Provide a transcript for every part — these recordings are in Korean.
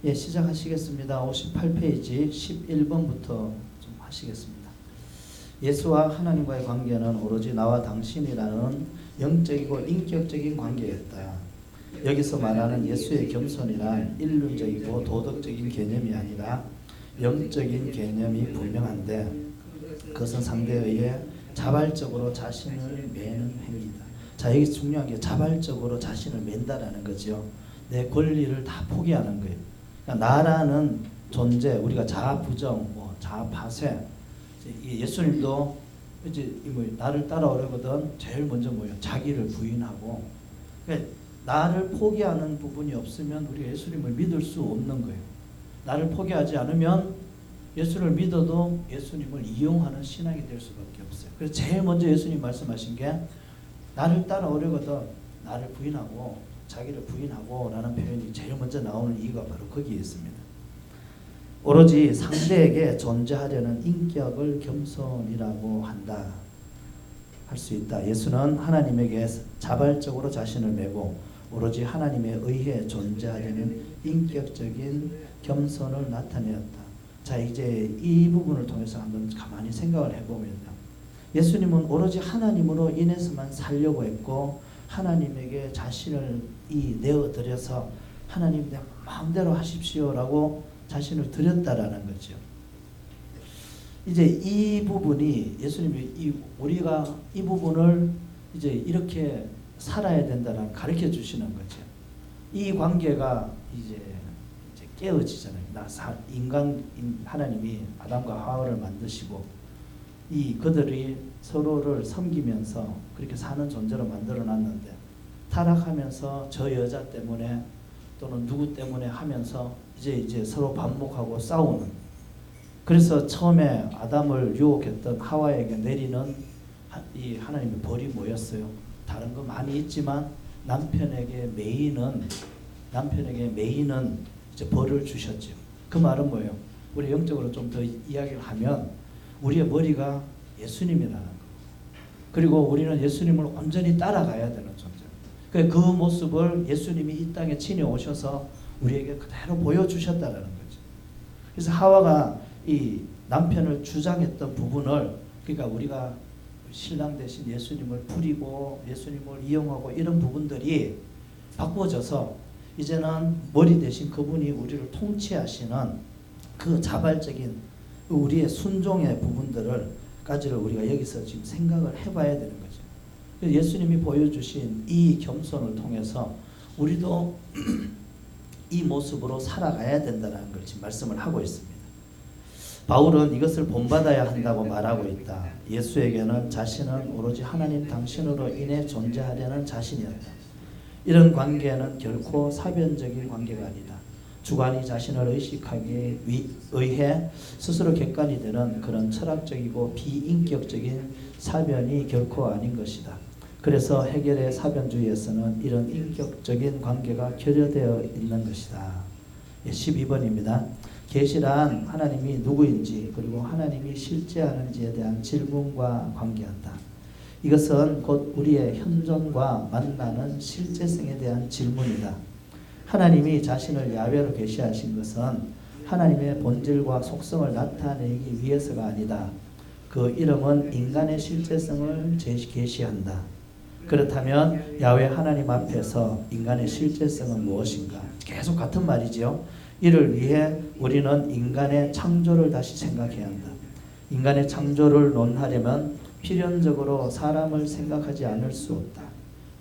예, 시작하시겠습니다. 58페이지 11번부터 좀 하시겠습니다. 예수와 하나님과의 관계는 오로지 나와 당신이라는 영적이고 인격적인 관계였다. 여기서 말하는 예수의 겸손이란 인륜적이고 도덕적인 개념이 아니라 영적인 개념이 분명한데, 그것은 상대에 의해 자발적으로 자신을 매는 행위다. 자, 여기 중요한 게 자발적으로 자신을 맨다라는 거죠. 내 권리를 다 포기하는 거예요. 그러니까 나라는 존재, 우리가 자아 부정, 자아 파쇄. 예수님도 이제 나를 따라오려거든 제일 먼저 자기를 부인하고, 그러니까 나를 포기하는 부분이 없으면 우리가 예수님을 믿을 수 없는 거예요. 나를 포기하지 않으면 예수를 믿어도 예수님을 이용하는 신앙이 될 수밖에 없어요. 그래서 제일 먼저 예수님 말씀하신 게 나를 따라오려거든 나를 부인하고 자기를 부인하고 라는 표현이 제일 먼저 나오는 이유가 바로 거기에 있습니다. 오로지 상대에게 존재하려는 인격을 겸손이라고 한다 할 수 있다. 예수는 하나님에게 자발적으로 자신을 메고 오로지 하나님에 의해 존재하려는 인격적인 겸손을 나타내었다. 자, 이제 이 부분을 통해서 한번 가만히 생각을 해보면요, 예수님은 오로지 하나님으로 인해서만 살려고 했고 하나님에게 자신을 내어드려서 하나님 내 마음대로 하십시오라고 자신을 드렸다라는 거죠. 이제 이 부분이 예수님이 우리가 이 부분을 이제 이렇게 살아야 된다라는 가르쳐 주시는 거죠. 이 관계가 이제 깨어지잖아요. 하나님이 아담과 하와를 만드시고 그들이 서로를 섬기면서 그렇게 사는 존재로 만들어 놨는데, 타락하면서 저 여자 때문에 또는 누구 때문에 하면서 이제 서로 반목하고 싸우는, 그래서 처음에 아담을 유혹했던 하와에게 내리는 이 하나님의 벌이 뭐였어요? 다른 거 많이 있지만 남편에게 메이는 이제 벌을 주셨죠. 그 말은 뭐예요? 우리 영적으로 좀 더 이야기를 하면 우리의 머리가 예수님이라는 거. 그리고 우리는 예수님을 온전히 따라가야 되는 존재. 그 모습을 예수님이 이 땅에 친히 오셔서 우리에게 그대로 보여주셨다라는 거죠. 그래서 하와가 이 남편을 주장했던 부분을, 그러니까 우리가 신랑 대신 예수님을 부리고 예수님을 이용하고 이런 부분들이 바꿔져서 이제는 머리 대신 그분이 우리를 통치하시는 그 자발적인 우리의 순종의 부분들까지를 우리가 여기서 지금 생각을 해봐야 되는 거죠. 예수님이 보여주신 이 겸손을 통해서 우리도 이 모습으로 살아가야 된다는 걸 지금 말씀을 하고 있습니다. 바울은 이것을 본받아야 한다고 말하고 있다. 예수에게는 자신은 오로지 하나님 당신으로 인해 존재하려는 자신이었다. 이런 관계는 결코 사변적인 관계가 아니다. 주관이 자신을 의식하기에 의해 스스로 객관이 되는 그런 철학적이고 비인격적인 사변이 결코 아닌 것이다. 그래서 해결의 사변주의에서는 이런 인격적인 관계가 결여되어 있는 것이다. 12번입니다. 계시란 하나님이 누구인지 그리고 하나님이 실제하는지에 대한 질문과 관계한다. 이것은 곧 우리의 현존과 만나는 실제성에 대한 질문이다. 하나님이 자신을 야훼로 계시하신 것은 하나님의 본질과 속성을 나타내기 위해서가 아니다. 그 이름은 인간의 실제성을 계시한다. 그렇다면 야훼 하나님 앞에서 인간의 실제성은 무엇인가? 계속 같은 말이죠. 이를 위해 우리는 인간의 창조를 다시 생각해야 한다. 인간의 창조를 논하려면 필연적으로 사람을 생각하지 않을 수 없다.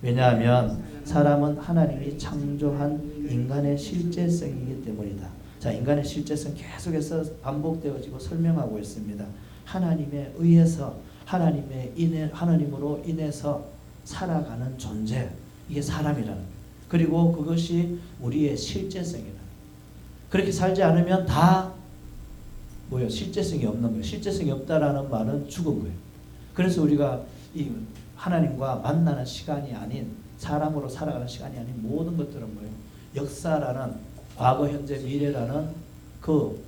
왜냐하면 사람은 하나님이 창조한 인간의 실제성이기 때문이다. 자, 인간의 실제성 계속해서 반복되어지고 설명하고 있습니다. 하나님에 의해서 하나님으로 인해서 살아가는 존재, 이게 사람이라는, 그리고 그것이 우리의 실제성이다. 그렇게 살지 않으면 다 실제성이 없는 거예요. 실제성이 없다라는 말은 죽은 거예요. 그래서 우리가 이 하나님과 만나는 시간이 아닌, 사람으로 살아가는 시간이 아닌 모든 것들은 역사라는, 과거, 현재, 미래라는 그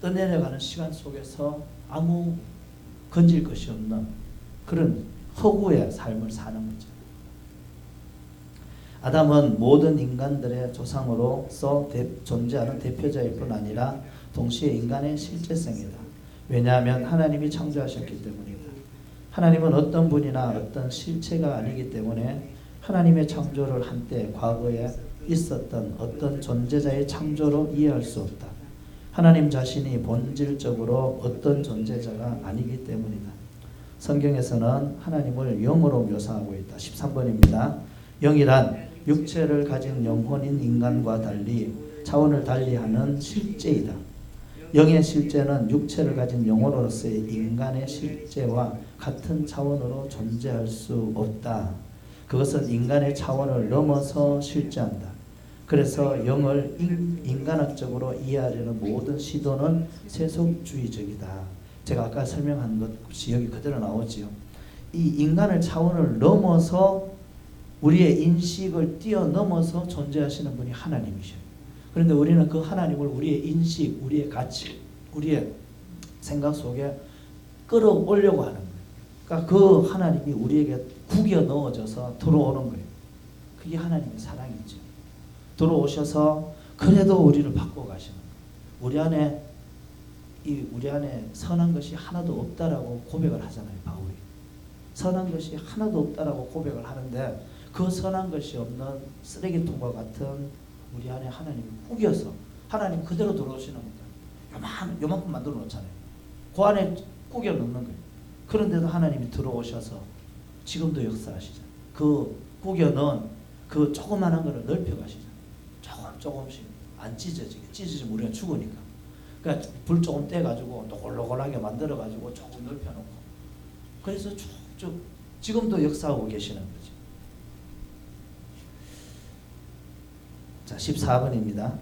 떠내려가는 시간 속에서 아무 건질 것이 없는 그런 허구의 삶을 사는 거죠. 아담은 모든 인간들의 조상으로서 존재하는 대표자일 뿐 아니라 동시에 인간의 실제성이다. 왜냐하면 하나님이 창조하셨기 때문이다. 하나님은 어떤 분이나 어떤 실체가 아니기 때문에 하나님의 창조를 한때 과거에 있었던 어떤 존재자의 창조로 이해할 수 없다. 하나님 자신이 본질적으로 어떤 존재자가 아니기 때문이다. 성경에서는 하나님을 영으로 묘사하고 있다. 13번입니다. 영이란 육체를 가진 영혼인 인간과 달리 차원을 달리하는 실제이다. 영의 실제는 육체를 가진 영혼으로서의 인간의 실제와 같은 차원으로 존재할 수 없다. 그것은 인간의 차원을 넘어서 실제한다. 그래서 영을 인간학적으로 이해하려는 모든 시도는 세속주의적이다. 제가 아까 설명한 것이 여기 그대로 나오지요. 이 인간의 차원을 넘어서 우리의 인식을 뛰어넘어서 존재하시는 분이 하나님이셔요. 그런데 우리는 그 하나님을 우리의 인식, 우리의 가치, 우리의 생각 속에 끌어올려고 하는 거예요. 그러니까 그 하나님이 우리에게 구겨 넣어져서 들어오는 거예요. 그게 하나님의 사랑이죠. 들어오셔서 그래도 우리를 바꿔 가시는 거예요. 우리 안에 선한 것이 하나도 없다라고 고백을 하잖아요. 바울이. 선한 것이 하나도 없다라고 고백을 하는데 그 선한 것이 없는 쓰레기통과 같은 우리 안에 하나님이 꾸겨서 하나님 그대로 들어오시는 겁니다. 요만큼 만들어 놓잖아요. 그 안에 꾸겨 넣는 거예요. 그런데도 하나님이 들어오셔서 지금도 역사하시잖아요. 그 꾸겨 넣은 그 조그만한 거를 넓혀 가시잖아요. 조금씩 안 찢어지게. 찢어지면 우리가 죽으니까. 그러니까 불 조금 떼가지고 노골노골하게 만들어가지고 조금 넓혀놓고. 그래서 쭉쭉 지금도 역사하고 계시는 거죠. 자, 14번입니다.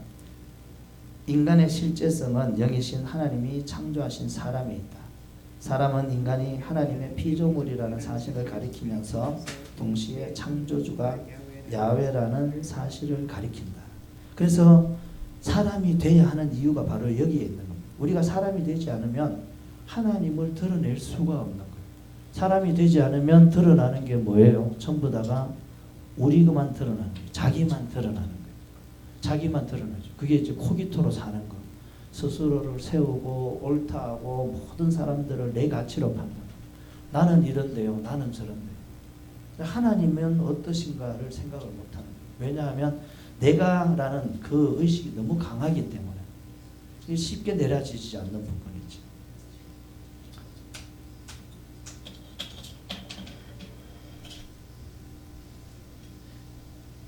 인간의 실제성은 영이신 하나님이 창조하신 사람에 있다. 사람은 인간이 하나님의 피조물이라는 사실을 가리키면서 동시에 창조주가 야훼라는 사실을 가리킨다. 그래서 사람이 돼야 하는 이유가 바로 여기에 있는 겁니다. 우리가 사람이 되지 않으면 하나님을 드러낼 수가 없는 거예요. 사람이 되지 않으면 드러나는 게 뭐예요? 전부 다가 우리만 드러나는 거예요. 자기만 드러나는 거예요. 자기만 드러나죠. 그게 이제 코기토로 사는 거. 스스로를 세우고 옳다하고 모든 사람들을 내 가치로 판단. 나는 이런데요. 나는 저런데요. 하나님은 어떠신가를 생각을 못하는 거예요. 왜냐하면 내가라는 그 의식이 너무 강하기 때문에 쉽게 내려지지 않는 부분이지.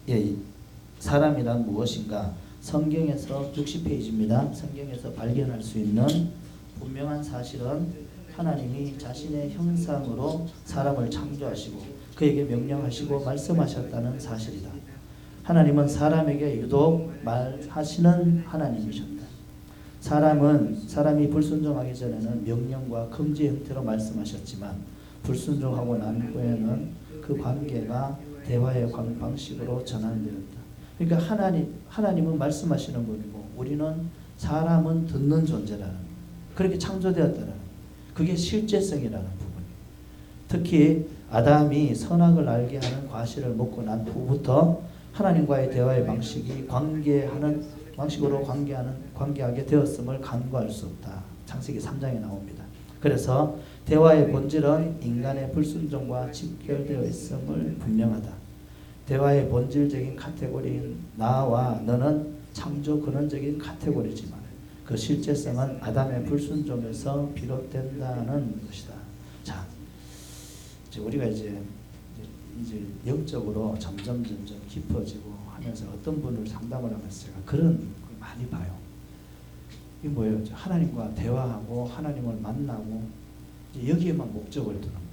예, 사람이란 무엇인가? 성경에서 60페이지입니다. 성경에서 발견할 수 있는 분명한 사실은 하나님이 자신의 형상으로 사람을 창조하시고 그에게 명령하시고 말씀하셨다는 사실이다. 하나님은 사람에게 유독 말하시는 하나님이셨다. 사람이 불순종하기 전에는 명령과 금지 형태로 말씀하셨지만 불순종하고 난 후에는 그 관계가 대화의 방식으로 전환되었다. 그러니까 하나님은 말씀하시는 분이고 우리는 사람은 듣는 존재라는 거예요. 그렇게 창조되었다는 거예요. 그게 실제성이라는 부분이에요. 특히 아담이 선악을 알게 하는 과실을 먹고 난 후부터 하나님과의 대화의 방식이 관계하는 방식으로 관계하게 되었음을 간과할 수 없다. 창세기 3장에 나옵니다. 그래서 대화의 본질은 인간의 불순종과 직결되어 있음을 분명하다. 대화의 본질적인 카테고리인 나와 너는 창조 근원적인 카테고리지만 그 실제성은 아담의 불순종에서 비롯된다는 것이다. 자, 이제 우리가 이제 영적으로 점점 깊어지고 하면서 어떤 분을 상담을 하면서 제가 그런 걸 많이 봐요. 이게 뭐예요? 하나님과 대화하고 하나님을 만나고 여기에만 목적을 두는 거예요.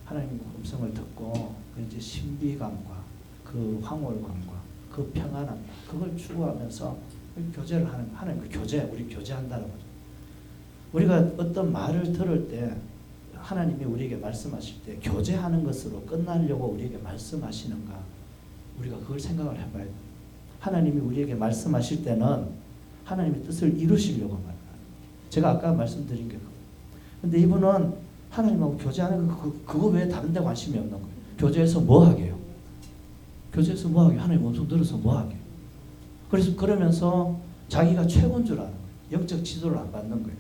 하나님의 음성을 듣고 이제 신비감과 그 황홀감과 그 평안함과 그걸 추구하면서 교제를 하는 하나님과 우리 교제한다는 거죠. 우리가 어떤 말을 들을 때 하나님이 우리에게 말씀하실 때 교제하는 것으로 끝나려고 우리에게 말씀하시는가? 우리가 그걸 생각을 해봐야 돼요. 하나님이 우리에게 말씀하실 때는 하나님의 뜻을 이루시려고 말해요. 제가 아까 말씀드린 게 그거예요. 근데 이분은 하나님하고 교제하는 그거 외에 다른 데 관심이 없는 거예요. 교제해서 뭐 하게요? 교제에서 뭐하게? 하나님 음성 들어서 뭐하게? 그래서 그러면서 자기가 최고인 줄 아는 거예요. 영적 지도를 안 받는 거예요.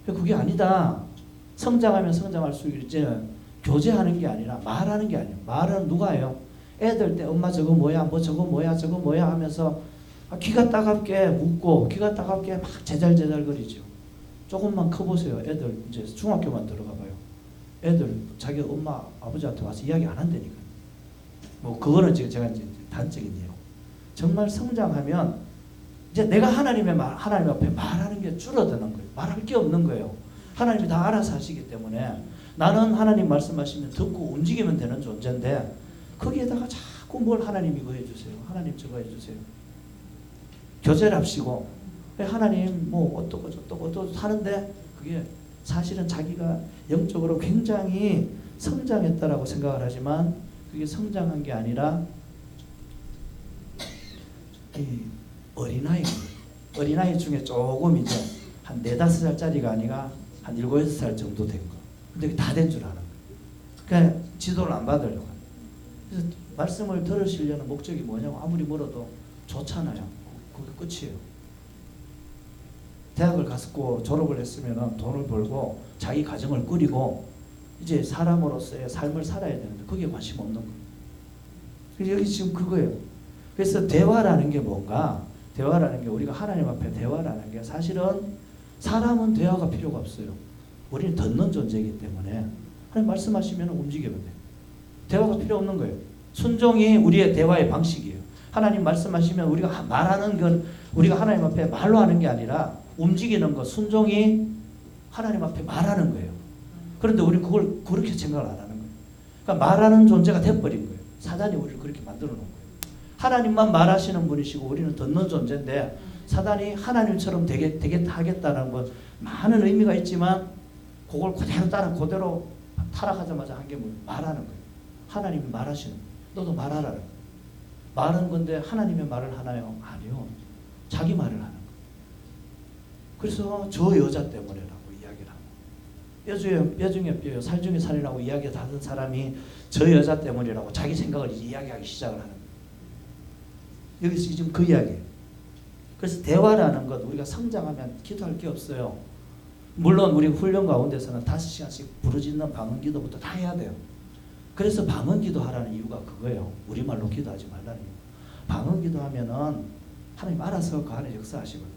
그게 아니다. 성장하면 성장할수록 이제 교제하는 게 아니라 말하는 게 아니에요. 말은 누가 해요? 애들 때 엄마 저거 뭐야, 뭐 저거 뭐야, 저거 뭐야 하면서 귀가 따갑게 묻고 귀가 따갑게 막 제잘제잘거리죠. 조금만 커보세요. 애들 이제 중학교만 들어가 봐요. 애들 자기 엄마 아버지한테 와서 이야기 안 한다니까. 뭐 그거는 지금 제가 이제 단적인 예로. 정말 성장하면 이제 내가 하나님 앞에 말하는 게 줄어드는 거예요. 말할 게 없는 거예요. 하나님이 다 알아서 하시기 때문에 나는 하나님 말씀하시면 듣고 움직이면 되는 존재인데 거기에다가 자꾸 뭘 하나님 이거 해주세요. 하나님 저거 해주세요. 교제를 합시고 하나님 뭐 어떠고 저떠고 어떠고 하는데 그게 사실은 자기가 영적으로 굉장히 성장했다라고 생각을 하지만 그게 성장한 게 아니라 이 어린아이 중에 조금 이제 한 4-5살짜리가 아니라 한 7-8살 정도 된 거. 근데 그게 다 된 줄 아는 거예요. 그러니까 지도를 안 받으려고 하는. 그래서 말씀을 들으시려는 목적이 뭐냐고 아무리 물어도 좋잖아요. 그게 끝이에요. 대학을 갔고 졸업을 했으면 돈을 벌고 자기 가정을 꾸리고 이제 사람으로서의 삶을 살아야 되는데 그게 관심 없는 거예요. 그래서 여기 지금 그거예요. 그래서 대화라는 게 뭔가? 대화라는 게 우리가 하나님 앞에 대화라는 게 사실은 사람은 대화가 필요가 없어요. 우리는 듣는 존재이기 때문에 하나님 말씀하시면 움직이면 돼요. 대화가 필요 없는 거예요. 순종이 우리의 대화의 방식이에요. 하나님 말씀하시면 우리가 말하는 건 우리가 하나님 앞에 말로 하는 게 아니라 움직이는 것, 순종이 하나님 앞에 말하는 거예요. 그런데 우리는 그걸 그렇게 생각을 안 하는 거예요. 그러니까 말하는 존재가 돼버린 거예요. 사단이 우리를 그렇게 만들어 놓은 거예요. 하나님만 말하시는 분이시고 우리는 듣는 존재인데 사단이 하나님처럼 하겠다는 건 많은 의미가 있지만 그걸 그대로 타락하자마자 한 게 뭐예요? 말하는 거예요. 하나님이 말하시는 거예요. 너도 말하라는 거예요. 말은 건데 하나님의 말을 하나요? 아니요. 자기 말을 하는 거예요. 그래서 저 여자 때문에라고 이야기를 하고 뼈 중에 뼈요 살 중에 살이라고 이야기를 하던 사람이 저 여자 때문이라고 자기 생각을 이야기하기 시작을 하는 거예요. 여기서 지금 그 이야기예요. 그래서 대화라는 것 우리가 성장하면 기도할 게 없어요. 물론 우리 훈련 가운데서는 5시간씩 부르짖는 방언기도부터 다 해야 돼요. 그래서 방언기도 하라는 이유가 그거예요. 우리말로 기도하지 말라는 이유. 방언기도 하면은 하나님 알아서 그 안에 역사하시거든요.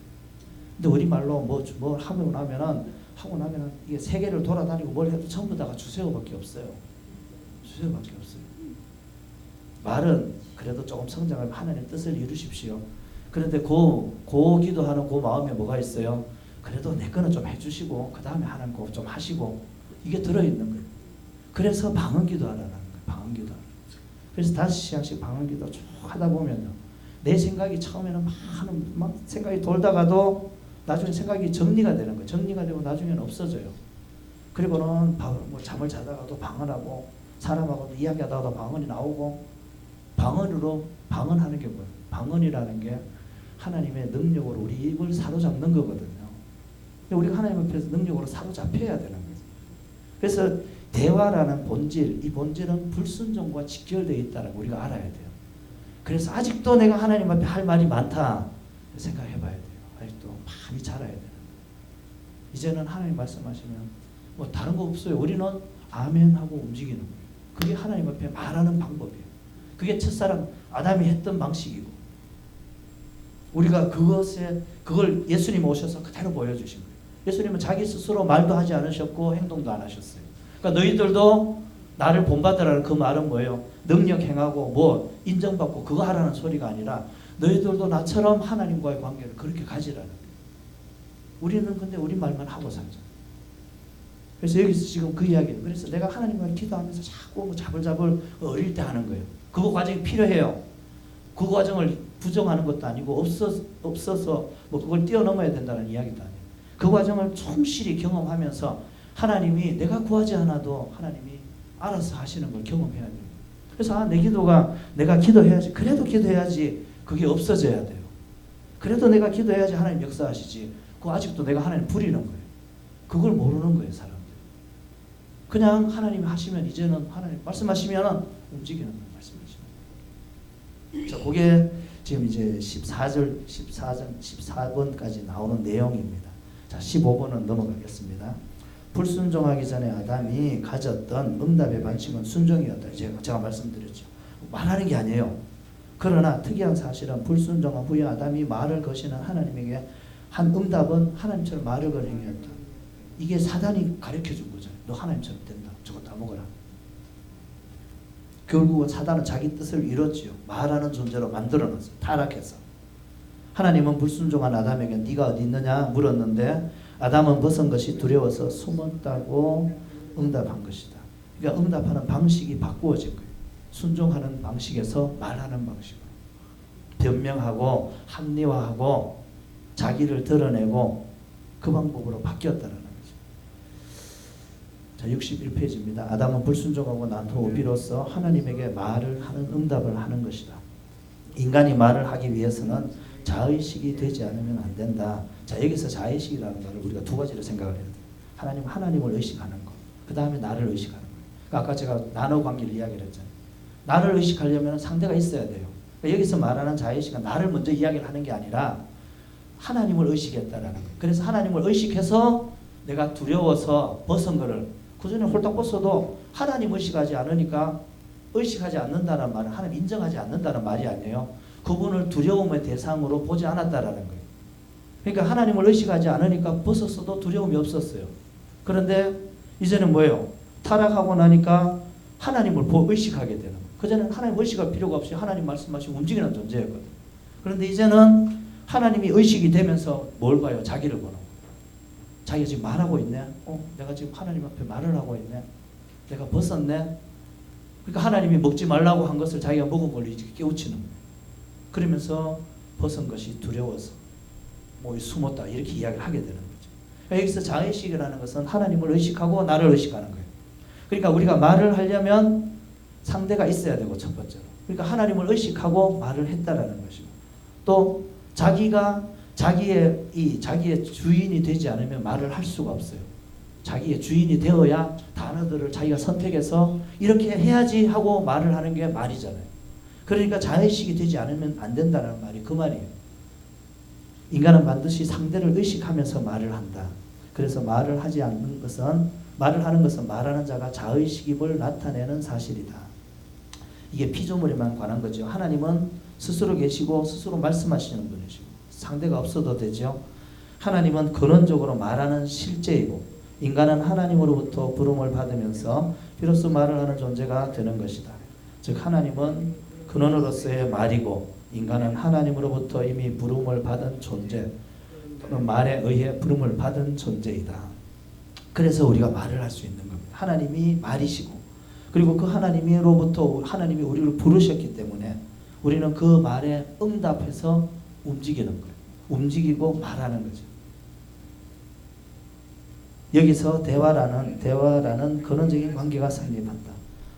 근데 우리말로 뭘 하고 나면은 이게 세계를 돌아다니고 뭘 해도 전부 다가 주세요밖에 없어요. 주세요밖에 없어요. 말은 그래도 조금 성장하면 하나님 뜻을 이루십시오. 그런데 그 기도하는 그 마음에 뭐가 있어요? 그래도 내 거는 좀 해주시고 그 다음에 하는 거 좀 하시고 이게 들어있는 거예요. 그래서 방언기도 하라는 거예요. 방언기도. 그래서 5시간씩 방언기도 쭉 하다 보면요. 내 생각이 처음에는 막 생각이 돌다가도 나중에 생각이 정리가 되는 거예요. 정리가 되고 나중에는 없어져요. 그리고는 뭐 잠을 자다가도 방언하고 사람하고도 이야기하다가도 방언이 나오고 방언으로 방언하는 게 뭐예요? 방언이라는 게 하나님의 능력으로 우리 입을 사로잡는 거거든요. 우리가 하나님 앞에서 능력으로 사로잡혀야 되는 거예요. 그래서 대화라는 본질, 이 본질은 불순종과 직결되어 있다는 걸 우리가 알아야 돼요. 그래서 아직도 내가 하나님 앞에 할 말이 많다 생각해 봐야 돼요. 아직도 많이 자라야 돼요. 이제는 하나님 말씀하시면 뭐 다른 거 없어요. 우리는 아멘 하고 움직이는 거예요. 그게 하나님 앞에 말하는 방법이에요. 그게 첫사람 아담이 했던 방식이고 우리가 그걸 예수님 오셔서 그대로 보여주신 거예요. 예수님은 자기 스스로 말도 하지 않으셨고 행동도 안 하셨어요. 그러니까 너희들도 나를 본받으라는 그 말은 뭐예요? 능력 행하고 뭐 인정받고 그거 하라는 소리가 아니라 너희들도 나처럼 하나님과의 관계를 그렇게 가지라는 거예요. 우리는 근데 우리 말만 하고 살죠. 그래서 여기서 지금 그 이야기예요. 그래서 내가 하나님과 기도하면서 자꾸 뭐 자불자불 어릴 때 하는 거예요. 그 과정이 필요해요. 그 과정을 부정하는 것도 아니고 없어서 뭐 그걸 뛰어넘어야 된다는 이야기도 아니에요. 그 과정을 충실히 경험하면서 하나님이 내가 구하지 않아도 하나님이 알아서 하시는 걸 경험해야 돼요. 그래서 내 기도가 내가 기도해야지. 그래도 기도해야지. 그게 없어져야 돼요. 그래도 내가 기도해야지 하나님 역사하시지. 그거 아직도 내가 하나님 부리는 거예요. 그걸 모르는 거예요, 사람들. 그냥 하나님이 하시면 이제는 하나님 말씀하시면 움직이는 거예요, 말씀하시면. 자, 그게 지금 이제 14번까지 나오는 내용입니다. 자, 15번은 넘어가겠습니다. 불순종하기 전에 아담이 가졌던 응답의 방식은 순종이었다. 제가 말씀드렸죠. 말하는 게 아니에요. 그러나 특이한 사실은 불순종한 후에 아담이 말을 거시는 하나님에게 한 응답은 하나님처럼 말을 거는 게 없다. 이게 사단이 가르쳐 준 거죠. 너 하나님처럼 된다. 저거 다 먹어라. 결국은 사단은 자기 뜻을 이뤘지요. 말하는 존재로 만들어놨어요. 타락해서. 하나님은 불순종한 아담에게 네가 어디 있느냐 물었는데 아담은 벗은 것이 두려워서 숨었다고 응답한 것이다. 그러니까 응답하는 방식이 바꾸어진 거예요. 순종하는 방식에서 말하는 방식으로. 변명하고 합리화하고 자기를 드러내고 그 방법으로 바뀌었다는 거죠. 자, 61페이지입니다. 아담은 불순종하고 난 후 비로소 하나님에게 말을 하는 응답을 하는 것이다. 인간이 말을 하기 위해서는 자의식이 되지 않으면 안 된다. 자, 여기서 자의식이라는 말을 우리가 두 가지로 생각을 해야 돼요. 하나님을 의식하는 것. 그 다음에 나를 의식하는 것. 그러니까 아까 제가 나눠 관계를 이야기를 했잖아요. 나를 의식하려면 상대가 있어야 돼요. 그러니까 여기서 말하는 자의식은 나를 먼저 이야기를 하는 게 아니라 하나님을 의식했다라는 거예요. 그래서 하나님을 의식해서 내가 두려워서 벗은 거를 그 전에 홀딱 벗어도 하나님 의식하지 않으니까 의식하지 않는다는 말은 하나님 인정하지 않는다는 말이 아니에요. 그분을 두려움의 대상으로 보지 않았다라는 거예요. 그러니까 하나님을 의식하지 않으니까 벗었어도 두려움이 없었어요. 그런데 이제는 뭐예요? 타락하고 나니까 하나님을 의식하게 되는 거예요. 그전에는 하나님 의식할 필요가 없이 하나님 말씀하시고 움직이는 존재였거든요. 그런데 이제는 하나님이 의식이 되면서 뭘 봐요? 자기를 보는 거예요. 자기가 지금 말하고 있네. 내가 지금 하나님 앞에 말을 하고 있네. 내가 벗었네. 그러니까 하나님이 먹지 말라고 한 것을 자기가 먹은 걸로 이제 깨우치는 거예요. 그러면서 벗은 것이 두려워서 뭐 숨었다 이렇게 이야기를 하게 되는 거죠. 그러니까 여기서 자의식이라는 것은 하나님을 의식하고 나를 의식하는 거예요. 그러니까 우리가 말을 하려면 상대가 있어야 되고 첫 번째로. 그러니까 하나님을 의식하고 말을 했다라는 것이고 또 자기가 자기의 주인이 되지 않으면 말을 할 수가 없어요. 자기의 주인이 되어야 단어들을 자기가 선택해서 이렇게 해야지 하고 말을 하는 게 말이잖아요. 그러니까 자의식이 되지 않으면 안 된다는 말이 그 말이에요. 인간은 반드시 상대를 의식하면서 말을 한다. 그래서 말을 하는 것은 말하는 자가 자의식임을 나타내는 사실이다. 이게 피조물에만 관한 거죠. 하나님은 스스로 계시고 스스로 말씀하시는 분이시고 상대가 없어도 되죠. 하나님은 근원적으로 말하는 실제이고 인간은 하나님으로부터 부름을 받으면서 비로소 말을 하는 존재가 되는 것이다. 즉 하나님은 근원으로서의 말이고 인간은 하나님으로부터 이미 부름을 받은 존재 또는 말에 의해 부름을 받은 존재이다. 그래서 우리가 말을 할 수 있는 겁니다. 하나님이 말이시고 그리고 그 하나님으로부터 하나님이 우리를 부르셨기 때문에 우리는 그 말에 응답해서 움직이는 거예요. 움직이고 말하는 거죠. 여기서 대화라는 근원적인 관계가 성립한다.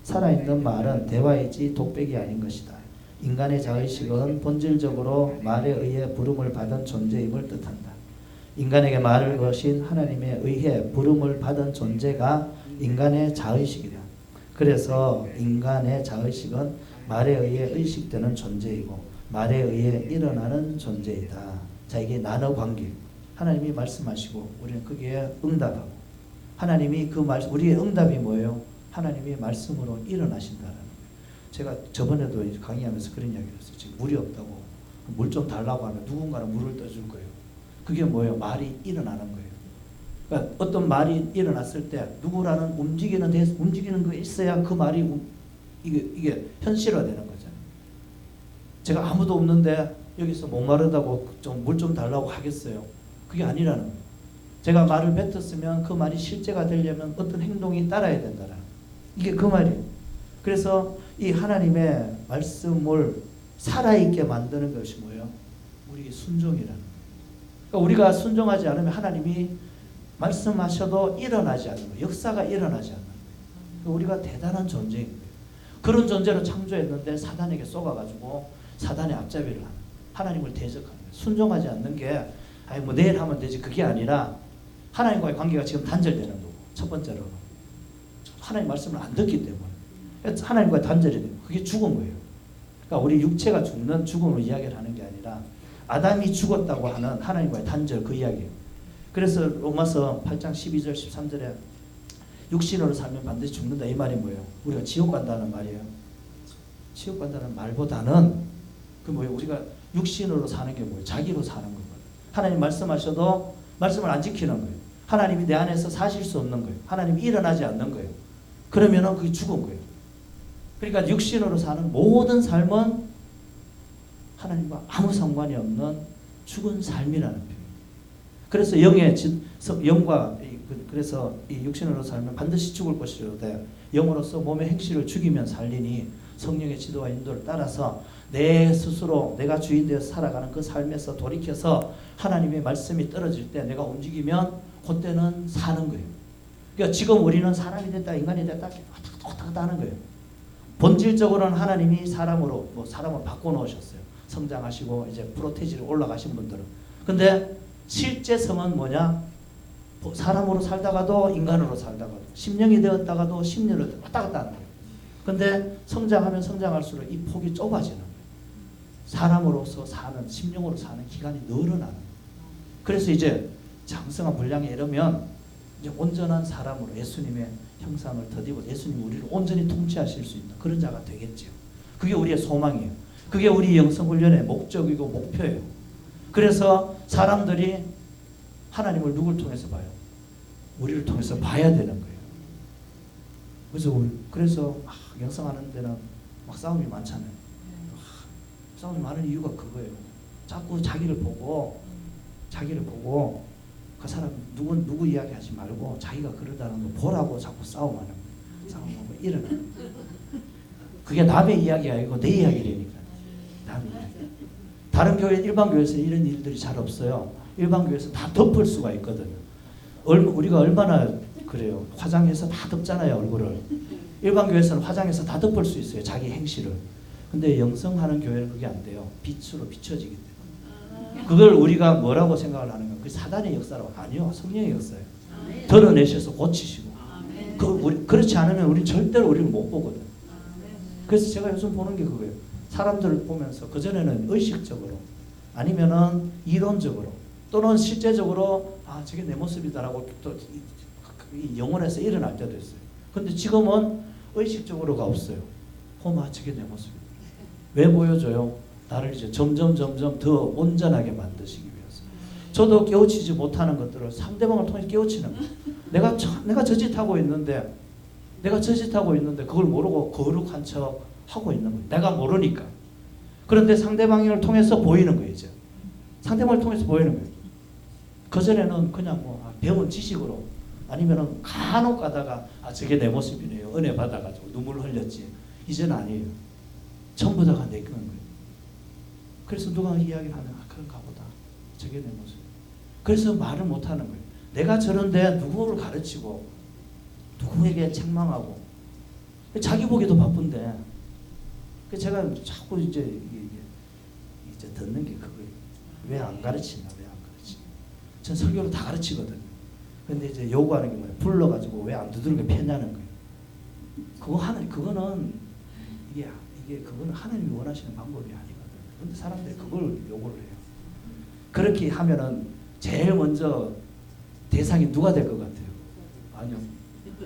살아있는 말은 대화이지 독백이 아닌 것이다. 인간의 자의식은 본질적으로 말에 의해 부름을 받은 존재임을 뜻한다. 인간에게 말을 거신 하나님에 의해 부름을 받은 존재가 인간의 자의식이다. 그래서 인간의 자의식은 말에 의해 의식되는 존재이고 말에 의해 일어나는 존재이다. 자, 이게 나눠 관계. 하나님이 말씀하시고 우리는 거기에 응답하고 하나님이 우리의 응답이 뭐예요? 하나님이 말씀으로 일어나신다는 거예요. 제가 저번에도 강의하면서 그런 이야기를 했어요. 지금 물이 없다고 물 좀 달라고 하면 누군가는 물을 떠줄 거예요. 그게 뭐예요? 말이 일어나는 거예요. 그러니까 어떤 말이 일어났을 때 누구라는 움직이는 거 있어야 그 말이 이게 현실화되는 거잖아요. 제가 아무도 없는데 여기서 목마르다고 물 좀 달라고 하겠어요? 그게 아니라는 거예요. 제가 말을 뱉었으면 그 말이 실제가 되려면 어떤 행동이 따라야 된다는 이게 그 말이에요. 그래서 이 하나님의 말씀을 살아있게 만드는 것이 뭐예요? 우리의 순종이라는 거예요. 그러니까 우리가 순종하지 않으면 하나님이 말씀하셔도 일어나지 않는 거예요. 역사가 일어나지 않는 거예요. 그러니까 우리가 대단한 존재인 거예요. 그런 존재로 창조했는데 사단에게 쏘가가지고 사단의 앞잡이를 하는 거예요. 하나님을 대적하는 거예요. 순종하지 않는 게 뭐 내일 하면 되지 그게 아니라 하나님과의 관계가 지금 단절되는 거고 첫 번째로 하나님 말씀을 안 듣기 때문에 하나님과 단절이 되고 그게 죽은 거예요. 그러니까 우리 육체가 죽는 죽음을 이야기를 하는 게 아니라 아담이 죽었다고 하는 하나님과의 단절 그 이야기예요. 그래서 로마서 8장 12절 13절에 육신으로 살면 반드시 죽는다 이 말이 뭐예요? 우리가 지옥 간다는 말이에요. 지옥 간다는 말보다는 그 뭐예요? 우리가 육신으로 사는 게 뭐예요? 자기로 사는 거거든요. 하나님 말씀하셔도 말씀을 안 지키는 거예요. 하나님이 내 안에서 사실 수 없는 거예요. 하나님이 일어나지 않는 거예요. 그러면은 그게 죽은 거예요. 그러니까 육신으로 사는 모든 삶은 하나님과 아무 상관이 없는 죽은 삶이라는 표현이에요. 그래서 영과 그래서 이 육신으로 살면 반드시 죽을 것이로되 영으로서 몸의 행실을 죽이면 살리니 성령의 지도와 인도를 따라서 내 스스로 내가 주인 되어서 살아가는 그 삶에서 돌이켜서 하나님의 말씀이 떨어질 때 내가 움직이면 그때는 사는 거예요. 그러니까 지금 우리는 사람이 됐다 인간이 됐다 왔다 갔다 하는 거예요. 본질적으로는 하나님이 사람으로 사람을 바꿔놓으셨어요. 성장하시고 이제 프로테지로 올라가신 분들은. 근데 실제 성은 뭐냐? 사람으로 살다가도 인간으로 살다가도 심령이 되었다가도 심리로 왔다 갔다 하는 거예요. 근데 성장하면 성장할수록 이 폭이 좁아지는 거예요. 사람으로서 사는 심령으로 사는 기간이 늘어나는 거예요. 그래서 이제 장성한 분량에 이르면 이제 온전한 사람으로 예수님의 형상을 덧입어 예수님이 우리를 온전히 통치하실 수 있는 그런 자가 되겠죠. 그게 우리의 소망이에요. 그게 우리 영성훈련의 목적이고 목표예요. 그래서 사람들이 하나님을 누굴 통해서 봐요? 우리를 통해서 봐야 되는 거예요. 그래서 영성하는 데는 막 싸움이 많잖아요. 싸움이 많은 이유가 그거예요. 자꾸 자기를 보고 그 사람 누구 이야기하지 말고 자기가 그러다는 거 보라고 자꾸 싸움하는 거예요. 싸움하고 일어나는 거예요. 그게 남의 이야기가 아니고 내 이야기라니까. 남의 이야기. 다른 교회 일반 교회에서 이런 일들이 잘 없어요. 일반 교회에서 다 덮을 수가 있거든요. 우리가 얼마나 그래요. 화장해서 다 덮잖아요. 얼굴을. 일반 교회에서는 화장해서 다 덮을 수 있어요. 자기 행실을. 근데 영성하는 교회는 그게 안 돼요. 빛으로 비춰지기 때문에. 그걸 우리가 뭐라고 생각을 하는가? 그게 사단의 역사라고. 아니요. 성령의 역사예요. 드러내셔서 고치시고. 그렇지 않으면 우리 절대로 우리를 못 보거든. 그래서 제가 요즘 보는 게 그거예요. 사람들을 보면서 그전에는 의식적으로 아니면은 이론적으로 또는 실제적으로 저게 내 모습이다라고 또 영혼에서 일어날 때도 있어요. 근데 지금은 의식적으로가 없어요. 저게 내 모습이다. 왜 보여줘요? 나를 이제 점점 더 온전하게 만드시기 위해서. 저도 깨우치지 못하는 것들을 상대방을 통해 깨우치는 거예요. 내가 저짓하고 있는데 그걸 모르고 거룩한 척 하고 있는 거예요. 내가 모르니까. 그런데 상대방을 통해서 보이는 거예요. 이제. 상대방을 통해서 보이는 거예요. 그전에는 그냥 배운 지식으로 아니면은 간혹 가다가 저게 내 모습이네요. 은혜 받아가지고 눈물 흘렸지. 이제는 아니에요. 전부 다가 내 거는 거예요. 그래서 누가 이야기를 하면 그런가 보다. 저게 내 모습. 그래서 말을 못하는 거예요. 내가 저런데 누구를 가르치고 누구에게 책망하고 자기 보기도 바쁜데 제가 자꾸 이제 듣는 게 그거예요. 왜 안 가르치나? 전 설교로 다 가르치거든요. 근데 이제 요구하는 게 뭐예요? 불러가지고 왜 안 두드리게 패냐는 거예요. 그거는 그거는 하나님이 원하시는 방법이 아니거든요. 근데 사람들이 그걸 요구를 해요. 그렇게 하면은 제일 먼저 대상이 누가 될 것 같아요? 아니요.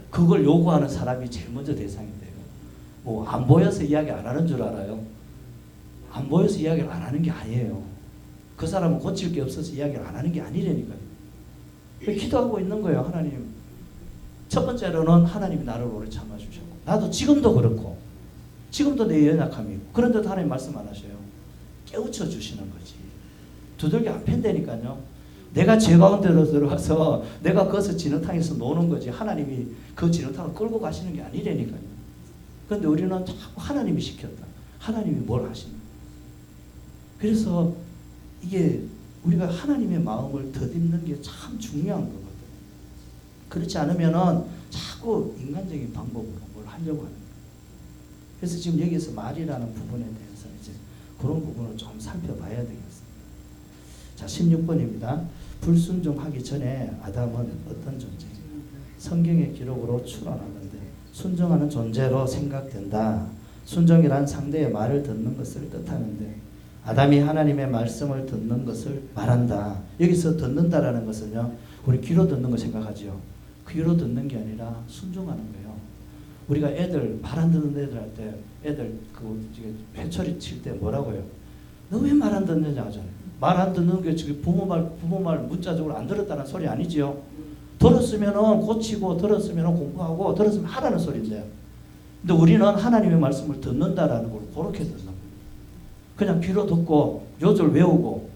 그걸 요구하는 사람이 제일 먼저 대상이 돼요. 안 보여서 이야기 안 하는 줄 알아요? 안 보여서 이야기를 안 하는 게 아니에요. 그 사람은 고칠 게 없어서 이야기를 안 하는 게 아니라니까요. 기도하고 있는 거예요. 하나님. 첫 번째로는 하나님이 나를 오래 참아주셨고 나도 지금도 그렇고 지금도 내 연약함이 있고 그런데도 하나님 말씀 안 하셔요. 깨우쳐 주시는 거지. 두들겨 안 팬다니까요. 내가 죄 가운데로 들어가서 내가 거기서 진흙탕에서 노는 거지 하나님이 그 진흙탕을 끌고 가시는 게 아니라니까요. 그런데 우리는 자꾸 하나님이 시켰다. 하나님이 뭘 하시나. 그래서 이게 우리가 하나님의 마음을 덧입는 게 참 중요한 거거든요. 그렇지 않으면은 자꾸 인간적인 방법으로 뭘 하려고 하는 거예요. 그래서 지금 여기서 말이라는 부분에 대해서 이제 그런 부분을 좀 살펴봐야 되겠습니다. 자, 16번입니다. 불순종하기 전에 아담은 어떤 존재예요? 성경의 기록으로 추론하는데 순종하는 존재로 생각된다. 순종이란 상대의 말을 듣는 것을 뜻하는데 아담이 하나님의 말씀을 듣는 것을 말한다. 여기서 듣는다라는 것은요, 우리 귀로 듣는 거 생각하죠. 귀로 듣는 게 아니라 순종하는 거예요. 우리가 애들 말 안 듣는 애들 할 때 애들 그 회초리 칠 때 뭐라고 해요? 너 왜 말 안 듣느냐 하잖아요. 말 안 듣는 게 지금 부모 말 문자적으로 안 들었다는 소리 아니지요. 들었으면은 고치고 들었으면은 공부하고 들었으면 하라는 소리인데, 근데 우리는 하나님의 말씀을 듣는다라는 걸 그렇게 듣는 거예요. 그냥 귀로 듣고 요절 외우고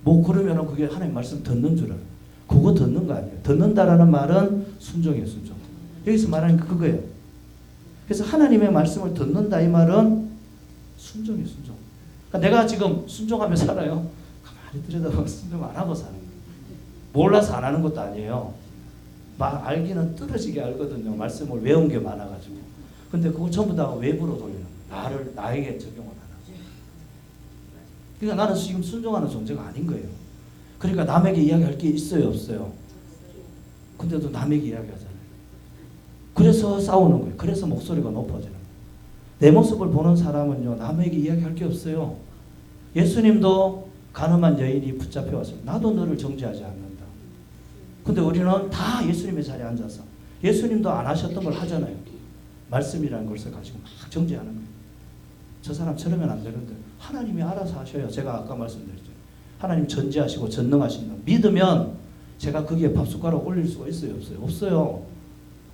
뭐 그러면은 그게 하나님 말씀 듣는 줄 알아요. 그거 듣는 거 아니에요. 듣는다라는 말은 순종이에요, 순종. 여기서 말하는 게 그거예요. 그래서 하나님의 말씀을 듣는다 이 말은 순종이에요, 순종. 그러니까 내가 지금 순종하며 살아요. 가만히 들여다보면 순종 안 하고 사는 거예요. 몰라서 안 하는 것도 아니에요. 알기는 떨어지게 알거든요. 말씀을 외운 게 많아가지고. 근데 그거 전부 다 외부로 돌리는 거예요. 나에게 적용을 하는 거예요. 그러니까 나는 지금 순종하는 존재가 아닌 거예요. 그러니까 남에게 이야기할 게 있어요, 없어요? 근데도 남에게 이야기하잖아요. 그래서 싸우는 거예요. 그래서 목소리가 높아지는 거예요. 내 모습을 보는 사람은요, 남에게 이야기할 게 없어요. 예수님도 가늠한 여인이 붙잡혀 왔어요. 나도 너를 정죄하지 않는다. 근데 우리는 다 예수님의 자리에 앉아서 예수님도 안 하셨던 걸 하잖아요. 말씀이라는 것을 가지고 막 정죄하는 거예요. 저 사람 저러면 안 되는데 하나님이 알아서 하셔요. 제가 아까 말씀드렸죠. 하나님 전지하시고 전능하신 분 믿으면 제가 거기에 밥숟가락 올릴 수가 있어요, 없어요? 없어요.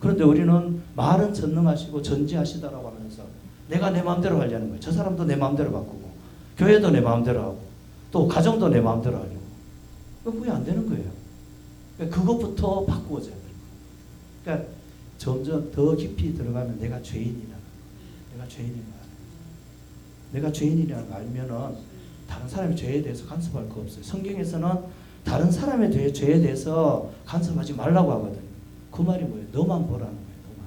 그런데 우리는 말은 전능하시고 전지하시다라고 하면서 내가 내 마음대로 하려는 거예요. 저 사람도 내 마음대로 바꾸고 교회도 내 마음대로 하고 또 가정도 내 마음대로 하려고. 그게 안 되는 거예요. 그러니까 그것부터 바꾸어져야 돼요. 그러니까 점점 더 깊이 들어가면 내가 죄인이라는 거. 내가 죄인이라는 거. 내가 죄인이라는 거 알면은 다른 사람의 죄에 대해서 간섭할 거 없어요. 성경에서는 다른 사람의 죄에 대해서 간섭하지 말라고 하거든요. 그 말이 뭐예요? 너만 보라는 거예요. 너만.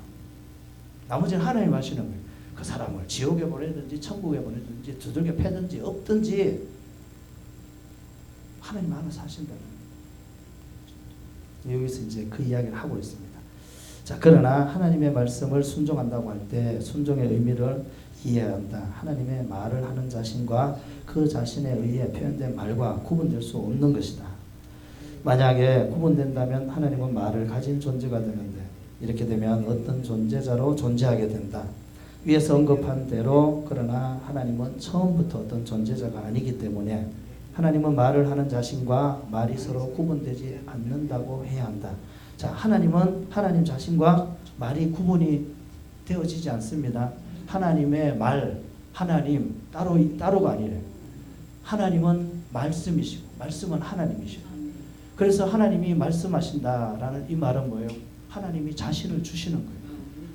나머지는 하나님 하시는 거예요. 그 사람을 지옥에 보내든지 천국에 보내든지 두들겨 패든지 없든지 하나님 알아서 하신다는 거예요. 여기서 이제 그 이야기를 하고 있습니다. 자, 그러나 하나님의 말씀을 순종한다고 할 때 순종의 의미를 이해해야 한다. 하나님의 말을 하는 자신과 그 자신에 의해 표현된 말과 구분될 수 없는 것이다. 만약에 구분된다면 하나님은 말을 가진 존재가 되는데 이렇게 되면 어떤 존재자로 존재하게 된다. 위에서 언급한 대로 그러나 하나님은 처음부터 어떤 존재자가 아니기 때문에 하나님은 말을 하는 자신과 말이 서로 구분되지 않는다고 해야 한다. 자, 하나님은 하나님 자신과 말이 구분이 되어지지 않습니다. 하나님의 말, 하나님 따로가 아니래요. 하나님은 말씀이시고 말씀은 하나님이시고. 그래서 하나님이 말씀하신다라는 이 말은 뭐예요? 하나님이 자신을 주시는 거예요.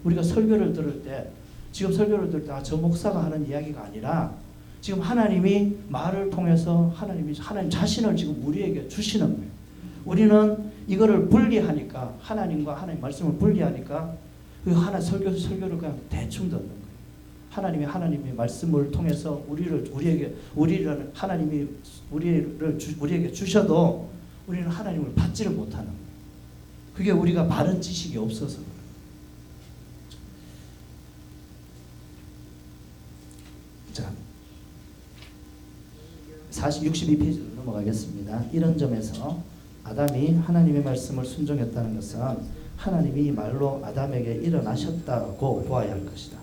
우리가 설교를 들을 때 지금 설교를 들을 때 저 목사가 하는 이야기가 아니라 지금 하나님이 말을 통해서 하나님 자신을 지금 우리에게 주시는 거예요. 우리는 이거를 분리하니까 하나님과 하나님 말씀을 분리하니까 그 하나 설교를 그냥 대충 듣는 거예요. 하나님의 말씀을 통해서 우리를 하나님이 우리에게 주셔도 우리는 하나님을 받지를 못하는 거예요. 그게 우리가 바른 지식이 없어서 그래요. 자, 62페이지로 넘어가겠습니다. 이런 점에서 아담이 하나님의 말씀을 순종했다는 것은 하나님이 말로 아담에게 일어나셨다고 보아야 할 것이다.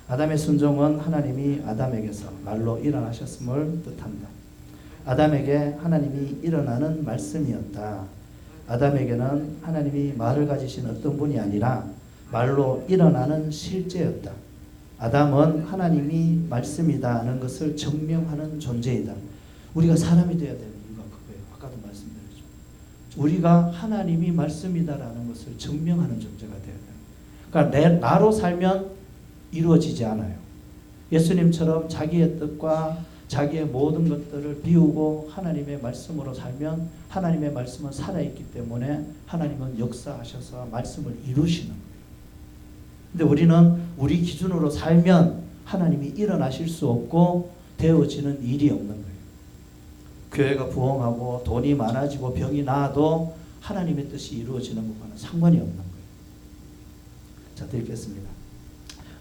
아담의 순종은 하나님이 아담에게서 말로 일어나셨음을 뜻한다. 아담에게 하나님이 일어나는 말씀이었다. 아담에게는 하나님이 말을 가지신 어떤 분이 아니라 말로 일어나는 실제였다. 아담은 하나님이 말씀이다는 것을 증명하는 존재이다. 우리가 사람이 되어야 되는 이유가 그거예요. 아까도 말씀드렸죠. 우리가 하나님이 말씀이다라는 것을 증명하는 존재가 되어야 돼요. 그러니까 나로 살면 이루어지지 않아요. 예수님처럼 자기의 뜻과 자기의 모든 것들을 비우고 하나님의 말씀으로 살면 하나님의 말씀은 살아있기 때문에 하나님은 역사하셔서 말씀을 이루시는 거예요. 근데 우리는 우리 기준으로 살면 하나님이 일어나실 수 없고 되어지는 일이 없는 거예요. 교회가 부흥하고 돈이 많아지고 병이 나아도 하나님의 뜻이 이루어지는 것과는 상관이 없는 거예요. 자, 읽겠습니다.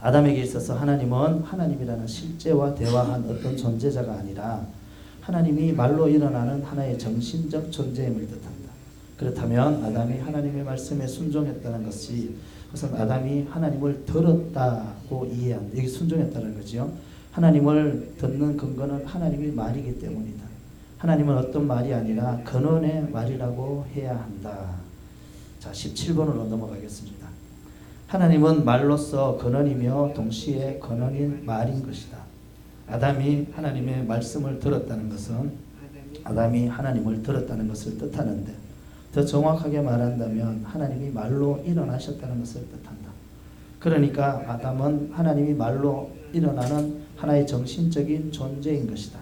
아담에게 있어서 하나님은 하나님이라는 실제와 대화한 어떤 존재자가 아니라 하나님이 말로 일어나는 하나의 정신적 존재임을 뜻한다. 그렇다면 아담이 하나님의 말씀에 순종했다는 것이 우선 아담이 하나님을 들었다고 이해한다. 여기 순종했다는 거죠. 하나님을 듣는 근거는 하나님의 말이기 때문이다. 하나님은 어떤 말이 아니라 근원의 말이라고 해야 한다. 자, 17번으로 넘어가겠습니다. 하나님은 말로서 근원이며 동시에 근원인 말인 것이다. 아담이 하나님의 말씀을 들었다는 것은 아담이 하나님을 들었다는 것을 뜻하는데 더 정확하게 말한다면 하나님이 말로 일어나셨다는 것을 뜻한다. 그러니까 아담은 하나님이 말로 일어나는 하나의 정신적인 존재인 것이다.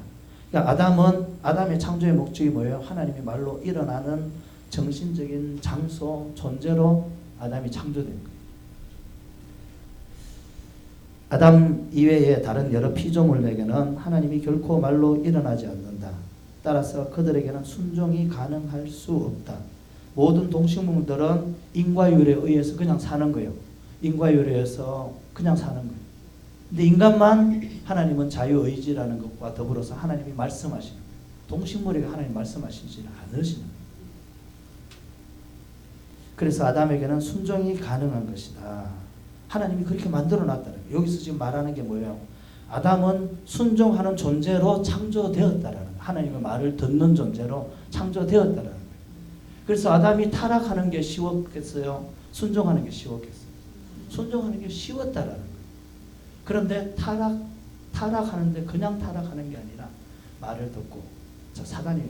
그러니까 아담의 창조의 목적이 뭐예요? 하나님이 말로 일어나는 정신적인 장소, 존재로 아담이 창조된 거예요. 아담 이외의 다른 여러 피조물에게는 하나님이 결코 말로 일어나지 않는다. 따라서 그들에게는 순종이 가능할 수 없다. 모든 동식물들은 인과율에 의해서 그냥 사는 거예요. 인과율에 의해서 그냥 사는 거예요. 근데 인간만 하나님은 자유의지라는 것과 더불어서 하나님이 말씀하시는 거예요. 동식물에게 하나님 말씀하시지는 않으시는 거예요. 그래서 아담에게는 순종이 가능한 것이다. 하나님이 그렇게 만들어 놨다는 거예요. 여기서 지금 말하는 게 뭐예요? 아담은 순종하는 존재로 창조되었다라는 거예요. 하나님의 말을 듣는 존재로 창조되었다라는 거예요. 그래서 아담이 타락하는 게 쉬웠겠어요? 순종하는 게 쉬웠겠어요? 순종하는 게 쉬웠다라는 거예요. 그런데 타락하는데 그냥 타락하는 게 아니라 말을 듣고, 자, 사단이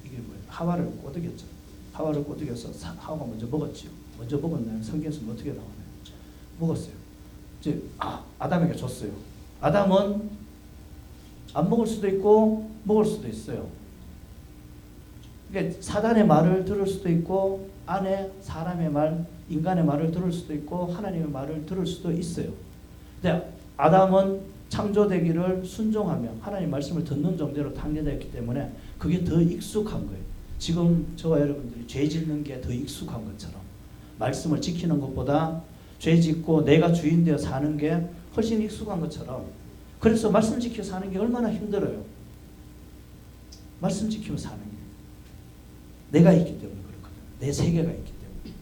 이게 뭐예요? 하와를 꼬드겼죠. 하와를 꼬드겨서 하와가 먼저 먹었지요. 먼저 먹었나요? 성경에서 어떻게 나오나요? 먹었어요. 이제 아담에게 줬어요. 아담은 안 먹을 수도 있고 먹을 수도 있어요. 그러니까 사단의 말을 들을 수도 있고 안에 사람의 말, 인간의 말을 들을 수도 있고 하나님의 말을 들을 수도 있어요. 근데 아담은 창조되기를 순종하며 하나님 말씀을 듣는 존재로 탄생되었기 때문에 그게 더 익숙한 거예요. 지금 저와 여러분들이 죄 짓는 게 더 익숙한 것처럼 말씀을 지키는 것보다 죄 짓고 내가 주인 되어 사는 게 훨씬 익숙한 것처럼, 그래서 말씀 지켜 사는 게 얼마나 힘들어요. 말씀 지키며 사는 게 내가 있기 때문에 그렇거든요. 내 세계가 있기 때문에.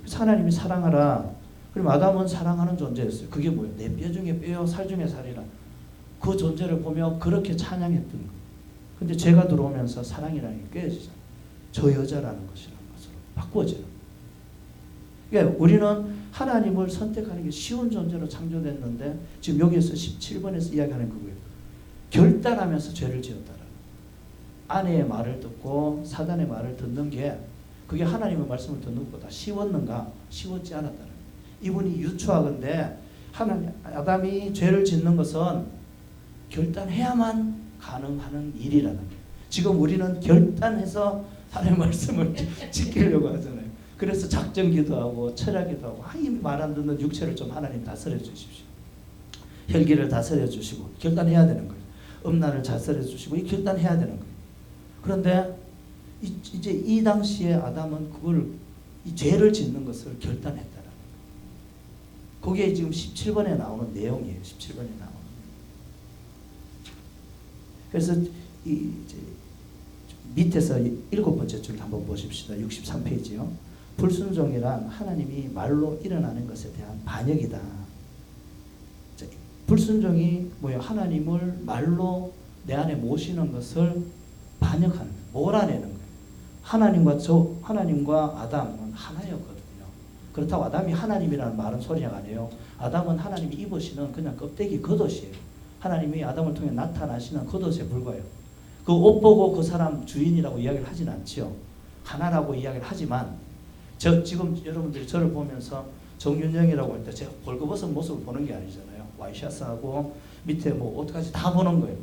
그래서 하나님이 사랑하라. 그럼 아담은 사랑하는 존재였어요. 그게 뭐예요? 내 뼈 중에 뼈요 살 중에 살이라. 그 존재를 보며 그렇게 찬양했던 거예요. 근데 죄가 들어오면서 사랑이라는 게 깨어지잖아요. 저 여자라는 것이라는 것으로 바꾸어져요. 그러니까 우리는 하나님을 선택하는 게 쉬운 존재로 창조됐는데 지금 여기에서 17번에서 이야기하는 거고요. 결단하면서 죄를 지었다라는 거예요. 아내의 말을 듣고 사단의 말을 듣는 게 그게 하나님의 말씀을 듣는 것보다 쉬웠는가? 쉬웠지 않았다는 거예요. 이분이 유추하건대 아담이 죄를 짓는 것은 결단해야만 가능한 일이라는 거예요. 지금 우리는 결단해서 하나님의 말씀을 지키려고 하잖아요. 그래서 작정기도 하고 철야기도 하고 이 말 안 듣는 육체를 좀 하나님 다스려 주십시오. 혈기를 다스려 주시고 결단해야 되는 거예요. 음란을 다스려 주시고 결단해야 되는 거예요. 그런데 이제 이 당시에 아담은 그걸 이 죄를 짓는 것을 결단했다라는 거예요. 그게 지금 17번에 나오는 내용이에요. 17번에 나오는. 그래서 이제 밑에서 7번째 줄 한번 보십시다. 63페이지요. 불순종이란 하나님이 말로 일어나는 것에 대한 반역이다. 자, 불순종이 뭐예요? 하나님을 말로 내 안에 모시는 것을 반역하는 거예요. 몰아내는 거예요. 하나님과 아담은 하나였거든요. 그렇다고 아담이 하나님이라는 말은 소리가 아니에요. 아담은 하나님이 입으시는 그냥 껍데기 겉옷이에요. 하나님이 아담을 통해 나타나시는 겉옷에 불과해요. 그 옷 보고 그 사람 주인이라고 이야기를 하진 않지요. 하나라고 이야기를 하지만 지금 여러분들이 저를 보면서 정윤영이라고 할 때 제가 벌거벗은 모습을 보는 게 아니잖아요. 와이셔츠하고 밑에 뭐 옷까지 다 보는 거예요.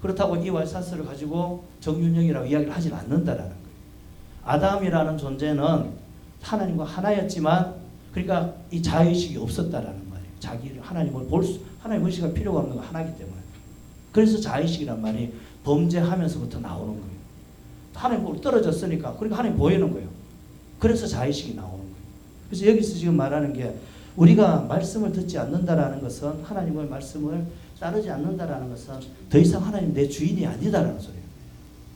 그렇다고 이 와이셔츠를 가지고 정윤영이라고 이야기를 하진 않는다라는 거예요. 아담이라는 존재는 하나님과 하나였지만 그러니까 이 자의식이 없었다라는 말이에요. 자기를 하나님을 하나님 의식할 필요가 없는 건 하나이기 때문에. 그래서 자의식이란 말이 범죄하면서부터 나오는 거예요. 하나님 떨어졌으니까 그러니까 하나님 보이는 거예요. 그래서 자의식이 나오는 거예요. 그래서 여기서 지금 말하는 게 우리가 말씀을 듣지 않는다라는 것은, 하나님의 말씀을 따르지 않는다라는 것은 더 이상 하나님 내 주인이 아니다라는 소리예요.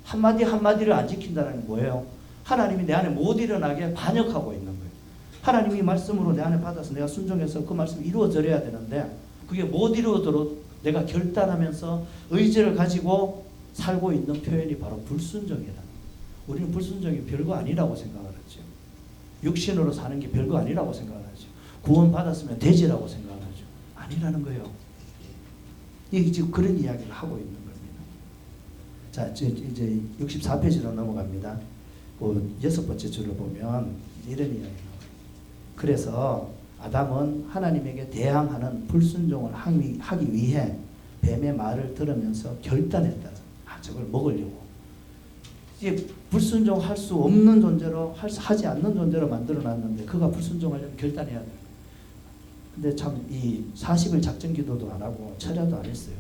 한마디 한마디를 안 지킨다는 게 뭐예요? 하나님이 내 안에 못 일어나게 반역하고 있는 거예요. 하나님이 말씀으로 내 안에 받아서 내가 순종해서 그 말씀이 이루어져야 되는데, 그게 못 이루어도록 내가 결단하면서 의지를 가지고 살고 있는 표현이 바로 불순종이다. 우리는 불순종이 별거 아니라고 생각을 하죠. 육신으로 사는 게 별거 아니라고 생각을 하죠. 구원 받았으면 되지라고 생각을 하죠. 아니라는 거예요. 이게 지금 그런 이야기를 하고 있는 겁니다. 자, 이제 64페이지로 넘어갑니다. 그 6번째 줄을 보면 이런 이야기가 나와요. 그래서 아담은 하나님에게 대항하는 불순종을 하기 위해 뱀의 말을 들으면서 결단했다. 저걸 먹으려고. 이제 불순종할 수 없는 존재로, 하지 않는 존재로 만들어놨는데 그가 불순종하려면 결단해야 돼요. 근데 참 이 40일 작전 기도도 안 하고 철야도 안 했어요.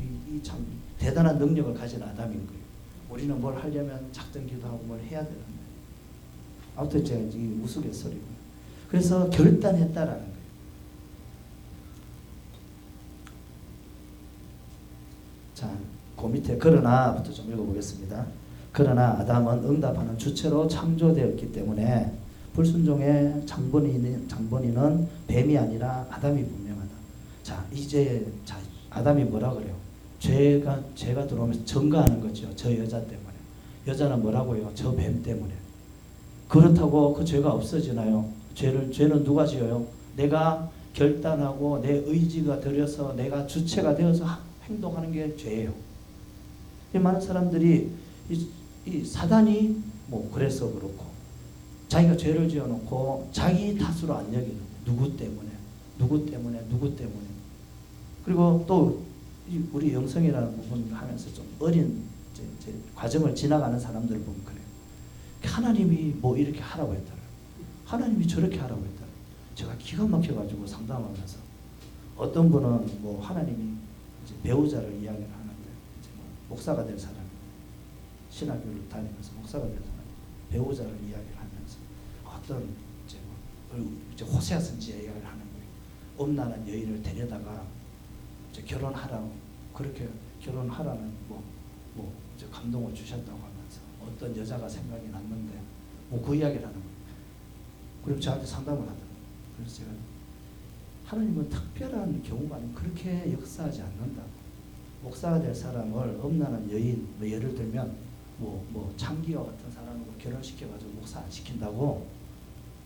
이 참 대단한 능력을 가진 아담인 거예요. 우리는 뭘 하려면 작전 기도하고 뭘 해야 되는데. 아무튼 제가 이 우스갯소리고요. 그래서 결단했다라는 거예요. 자, 그 밑에 그러나부터 좀 읽어보겠습니다. 그러나 아담은 응답하는 주체로 창조되었기 때문에 불순종의 장본인은 뱀이 아니라 아담이 분명하다. 자, 이제 아담이 뭐라 그래요? 죄가 들어오면서 전가하는 거죠. 저 여자 때문에. 여자는 뭐라고요? 저 뱀 때문에. 그렇다고 그 죄가 없어지나요? 죄는 누가 지어요? 내가 결단하고 내 의지가 들여서 내가 주체가 되어서 행동하는 게 죄예요. 많은 사람들이 이 사단이 뭐 그래서 그렇고, 자기가 죄를 지어놓고 자기 탓으로 안 여기는 누구 때문에. 그리고 또 우리 영성이라는 부분을 하면서 좀 어린 이제 과정을 지나가는 사람들을 보면 그래요. 하나님이 뭐 이렇게 하라고 했더라. 하나님이 저렇게 하라고 했더라. 제가 기가 막혀가지고 상담하면서 어떤 분은 뭐 하나님이 이제 배우자를 이야기를 하는데, 이제 뭐 목사가 될 사람이 신학교를 다니면서 목사가 될 사람이 배우자를 이야기를 하면서 어떤 이제 호세아 선지자 이야기를 하는 거예요. 엄난한 여인을 데려다가 이제 결혼하라고, 그렇게 결혼하라는 뭐 이제 감동을 주셨다고 하면서 어떤 여자가 생각이 났는데 뭐 그 이야기를 하는 거예요. 그리고 저한테 상담을 하더라고요. 그래서 제가 하나님은 특별한 경우가 아니면 그렇게 역사하지 않는다. 목사가 될 사람을 엄난한 여인, 뭐 예를 들면 뭐 창기와 같은 사람으로 결혼시켜가지고 목사 안 시킨다고.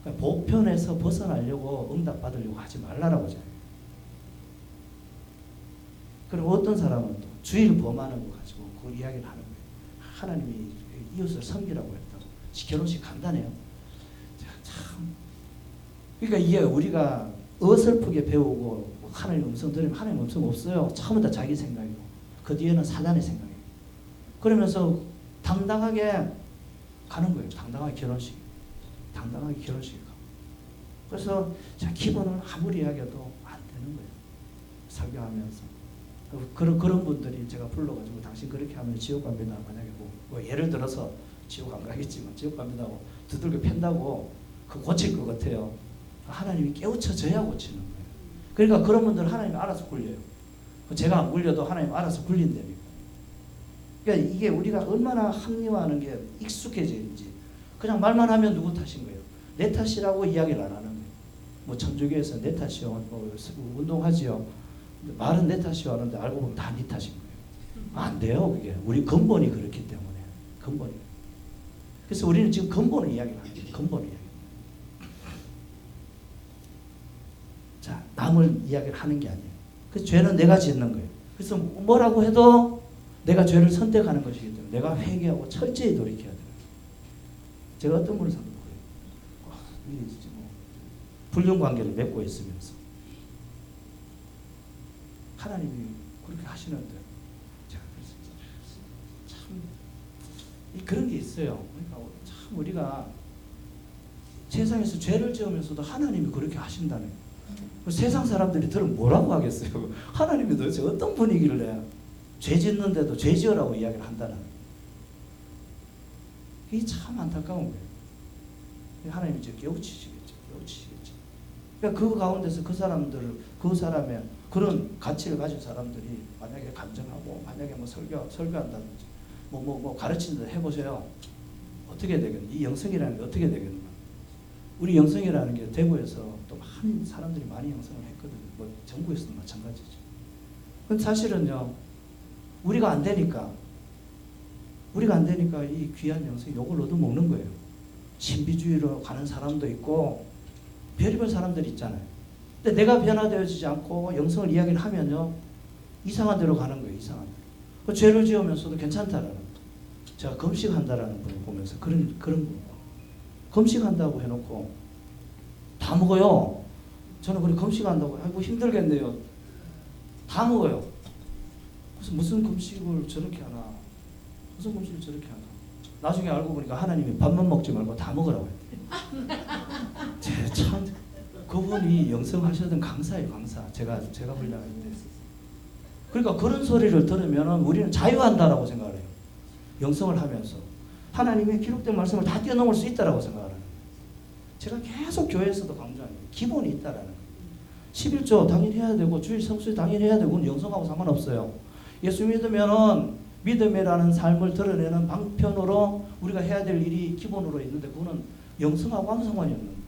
그러니까 보편에서 벗어나려고 응답받으려고 하지 말라라고 하잖아요. 그리고 어떤 사람은 또 주일 범하는 거 가지고 그 이야기를 하는 거예요. 하나님이 이웃을 섬기라고 했다고. 결혼식 간단해요. 참. 그러니까 이게 우리가 어설프게 배우고 하나님 음성 들으면 하나님 음성 없어요. 처음부터 자기 생각이고 그 뒤에는 사단의 생각이에요. 그러면서 당당하게 가는 거예요. 당당하게 결혼식 가고. 그래서 자, 기본은 아무리 이야기해도 안 되는 거예요. 설교하면서. 그런 분들이 제가 불러가지고 당신 그렇게 하면 지옥 갑니다. 만약에 뭐 예를 들어서 지옥 안 가겠지만 지옥 갑니다고 두들겨 팬다고 그 고칠 것 같아요. 하나님이 깨우쳐져야 고치는 거예요. 그러니까 그런 분들은 하나님이 알아서 굴려요. 제가 안 굴려도 하나님 알아서 굴린답니다. 그러니까 이게 우리가 얼마나 합리화하는 게 익숙해지는지, 그냥 말만 하면 누구 탓인 거예요. 내 탓이라고 이야기를 안 하는 거예요. 뭐 천주교에서 내 탓이요, 뭐 운동하지요. 말은 내 탓이요 하는데 알고 보면 다 네 탓인 거예요. 안 돼요, 그게. 우리 근본이 그렇기 때문에. 근본이. 그래서 우리는 지금 근본을 이야기를 하는 거예요. 근본을 이야기. 자, 남을 이야기를 하는 게 아니에요. 그래서 죄는 내가 짓는 거예요. 그래서 뭐라고 해도 내가 죄를 선택하는 것이기 때문에 내가 회개하고 철저히 돌이켜야 돼요. 제가 어떤 분을 상담해요. 불륜관계를 맺고 있으면서 하나님이 그렇게 하시는데 제가 그래서 참 그런 게 있어요. 그러니까 참 우리가 세상에서 죄를 지으면서도 하나님이 그렇게 하신다는 거예요. 세상 사람들이 들으면 뭐라고 하겠어요? 하나님이 도대체 어떤 분이길래 죄 짓는데도 죄 지으라고 이야기를 한다는 거예요. 이게 참 안타까운 거예요. 하나님이 이제 깨우치시겠죠. 그러니까 그 가운데서 그 사람의 그런 가치를 가진 사람들이 만약에 간증하고 만약에 뭐 설교한다든지 뭐 가르친다 해보세요. 어떻게 되겠나? 이 영성이라는 게 어떻게 되겠나? 우리 영성이라는 게 대구에서 또 많은 사람들이 많이 영성을 했거든요. 뭐 전국에서도 마찬가지죠. 근데 사실은요, 우리가 안 되니까 이 귀한 영성이 욕을 얻어먹는 거예요. 신비주의로 가는 사람도 있고 별의별 사람들이 있잖아요. 근데 내가 변화되어지지 않고 영성을 이야기를 하면요, 이상한 데로 가는 거예요. 이상한 데로. 그 죄를 지으면서도 괜찮다라는 거. 제가 금식한다라는 분을 보면서 그런 분. 금식한다고 해놓고 다 먹어요. 저는 그래 금식한다고 아이고 힘들겠네요. 다 먹어요. 그래서 무슨 금식을 저렇게 하나. 무슨 금식을 저렇게 하나. 나중에 알고 보니까 하나님이 밥만 먹지 말고 다 먹으라고 했대요. 참 그분이 영성하시던 강사예요. 강사. 제가 훈련할 때. 그러니까 그런 소리를 들으면 우리는 자유한다라고 생각을 해요. 영성을 하면서 하나님의 기록된 말씀을 다 뛰어넘을 수 있다라고 생각을 하는 거예요. 제가 계속 교회에서도 강조하는 거예요. 기본이 있다라는 거예요. 11조 당연히 해야 되고 주일 성수 당연히 해야 되고 영성하고 상관없어요. 예수 믿으면은 믿음이라는 삶을 드러내는 방편으로 우리가 해야 될 일이 기본으로 있는데 그거는 영성하고 아무 상관이 없는 거예요.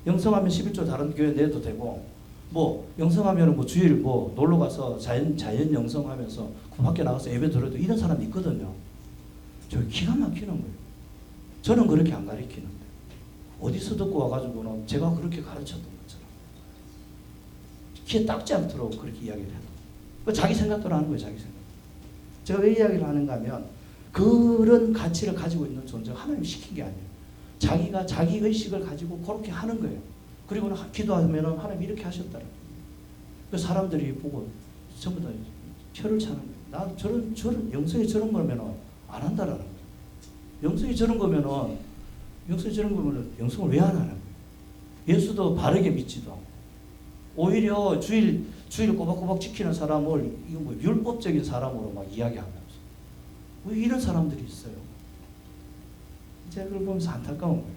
영성하면 11조 다른 교회 내도 되고 뭐 영성하면 뭐 주일 뭐 놀러 가서 자연 영성하면서 그 밖에 나가서 예배 드려도 이런 사람이 있거든요. 저 기가 막히는 거예요. 저는 그렇게 안 가르치는데 어디서 듣고 와가지고는 제가 그렇게 가르쳤던 것처럼 귀에 닦지 않도록 그렇게 이야기를 해요. 자기 생각대로 하는 거예요. 자기 생각. 제가 왜 이야기를 하는가 하면 그런 가치를 가지고 있는 존재가 하나님이 시킨 게 아니에요. 자기가 자기 의식을 가지고 그렇게 하는 거예요. 그리고 기도하면 하나님이 이렇게 하셨다는 그 사람들이 보고 전부 다 혀를 차는 거예요. 나 저런 영성이 저런 거면 안 한다라는 거예요. 영성이 저런 거면 영성을 왜 안 하는 거예요? 예수도 바르게 믿지도 않고 오히려 주일 꼬박꼬박 지키는 사람을 이거 뭐 율법적인 사람으로 막 이야기하면서 왜 이런 사람들이 있어요? 제가 그걸 보면서 안타까운 거예요.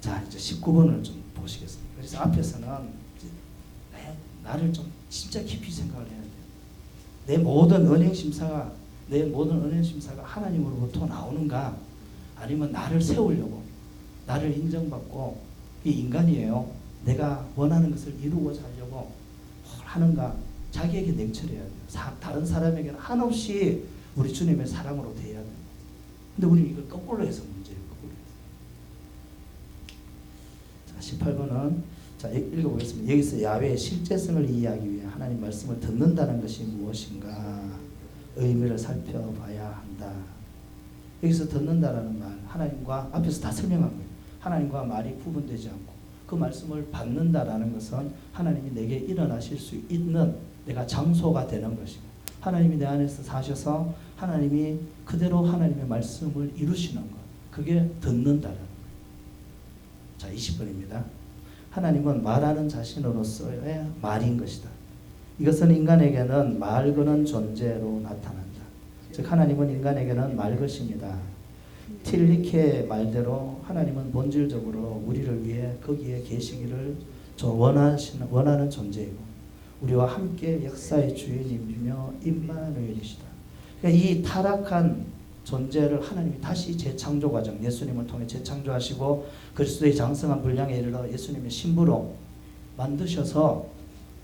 자, 이제 19번을 좀 보시겠습니다. 그래서 앞에서는 나를 좀 진짜 깊이 생각을 해야 돼요. 내 모든 은행 심사가 하나님으로부터 나오는가? 아니면 나를 세우려고, 나를 인정받고, 이 인간이에요. 내가 원하는 것을 이루고자 하려고 하는가? 자기에게 냉철해야 돼요. 다른 사람에게는 한없이 우리 주님의 사랑으로 대해야 돼요. 근데 우리는 이걸 거꾸로 해서 문제예요. 자, 18번은 자, 읽어보겠습니다. 여기서 야훼의 실제성을 이해하기 위해 하나님 말씀을 듣는다는 것이 무엇인가 의미를 살펴봐야 한다. 여기서 듣는다라는 말, 하나님과 앞에서 다 설명한 거예요. 하나님과 말이 구분되지 않고 그 말씀을 받는다라는 것은 하나님이 내게 일어나실 수 있는 내가 장소가 되는 것이고 하나님이 내 안에서 사셔서 하나님이 그대로 하나님의 말씀을 이루시는 것, 그게 듣는다라는 거예요. 자, 20번입니다. 하나님은 말하는 자신으로서의 말인 것이다. 이것은 인간에게는 말 거는 존재로 나타난다. 즉 하나님은 인간에게는 말 것입니다. 틸리케의 말대로 하나님은 본질적으로 우리를 위해 거기에 계시기를 원하는 존재이고 우리와 함께 역사의 주인이며 임마누엘이시다. 그러니까 이 타락한 존재를 하나님이 다시 재창조 과정, 예수님을 통해 재창조하시고 그리스도의 장성한 분량에 이르러 예수님의 신부로 만드셔서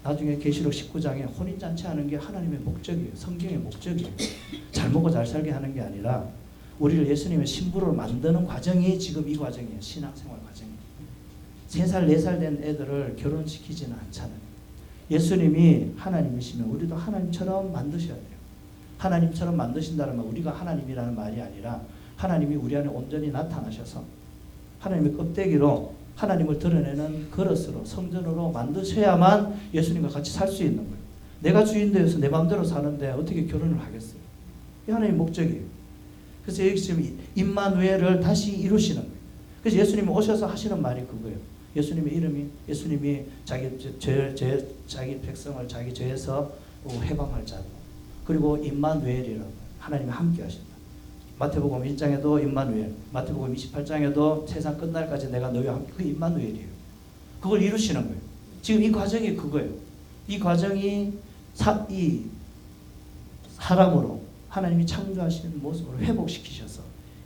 나중에 계시록 19장에 혼인잔치 하는 게 하나님의 목적이에요. 성경의 목적이에요. 잘 먹고 잘 살게 하는 게 아니라 우리를 예수님의 신부로 만드는 과정이 지금 이 과정이에요. 신앙생활 과정이에요. 3살, 4살 된 애들을 결혼시키지는 않잖아요. 예수님이 하나님이시면 우리도 하나님처럼 만드셔야 돼요. 하나님처럼 만드신다는 말, 우리가 하나님이라는 말이 아니라 하나님이 우리 안에 온전히 나타나셔서 하나님의 껍데기로 하나님을 드러내는 그릇으로 성전으로 만드셔야만 예수님과 같이 살 수 있는 거예요. 내가 주인 되어서 내 마음대로 사는데 어떻게 결혼을 하겠어요? 이게 하나님의 목적이에요. 그래서 여기 지금 임마누엘을 다시 이루시는 거예요. 그래서 예수님이 오셔서 하시는 말이 그거예요. 예수님이 자기 백성을 자기 죄에서 해방할 자고 그리고 임마누엘이라고 하나님이 함께 하신다. 마태복음 1장에도 임마누엘, 마태복음 28장에도 세상 끝날까지 내가 너희와 함께, 그 임마누엘이에요. 그걸 이루시는 거예요. 지금 이 과정이 그거예요. 이 과정이 이 사람으로 하나님이 창조하신 모습으로 회복시키셔서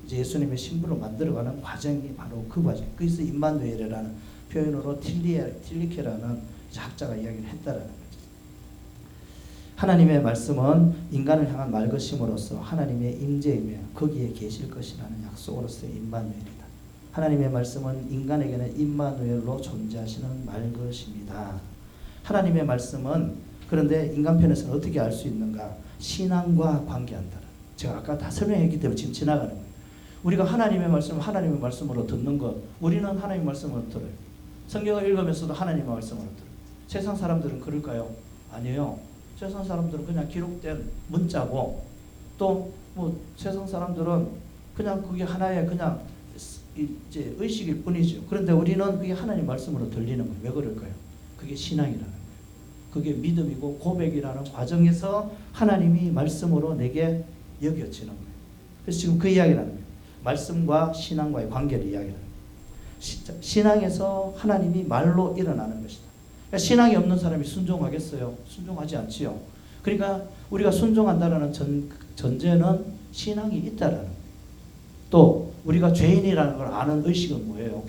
이제 예수님의 신부로 만들어가는 과정이 바로 그 과정. 그래서 임마누엘이라는 표현으로 틸리케라는 학자가 이야기를 했다라는 거죠. 하나님의 말씀은 인간을 향한 말 것임으로써 하나님의 임재이며 거기에 계실 것이라는 약속으로서의 임마누엘이다. 하나님의 말씀은 인간에게는 임마누엘로 존재하시는 말 것입니다. 하나님의 말씀은 그런데 인간편에서는 어떻게 알 수 있는가? 신앙과 관계한다. 제가 아까 다 설명했기 때문에 지금 지나가는 거예요. 우리가 하나님의 말씀을 하나님의 말씀으로 듣는 것, 우리는 하나님의 말씀으로 들어요. 성경을 읽으면서도 하나님의 말씀으로 들어요. 세상 사람들은 그럴까요? 아니에요. 세상 사람들은 그냥 기록된 문자고, 또 뭐 세상 사람들은 그냥 그게 하나의 그냥 이제 의식일 뿐이죠. 그런데 우리는 그게 하나님 말씀으로 들리는 거예요. 왜 그럴까요? 그게 신앙이라는 거예요. 그게 믿음이고 고백이라는 과정에서 하나님이 말씀으로 내게 여겨지는 거예요. 그래서 지금 그 이야기를 하는 거예요. 말씀과 신앙과의 관계를 이야기하는 거예요. 신앙에서 하나님이 말로 일어나는 것이다. 그러니까 신앙이 없는 사람이 순종하겠어요? 순종하지 않지요. 그러니까 우리가 순종한다는 전제는 신앙이 있다라는 거예요. 또 우리가 죄인이라는 걸 아는 의식은 뭐예요?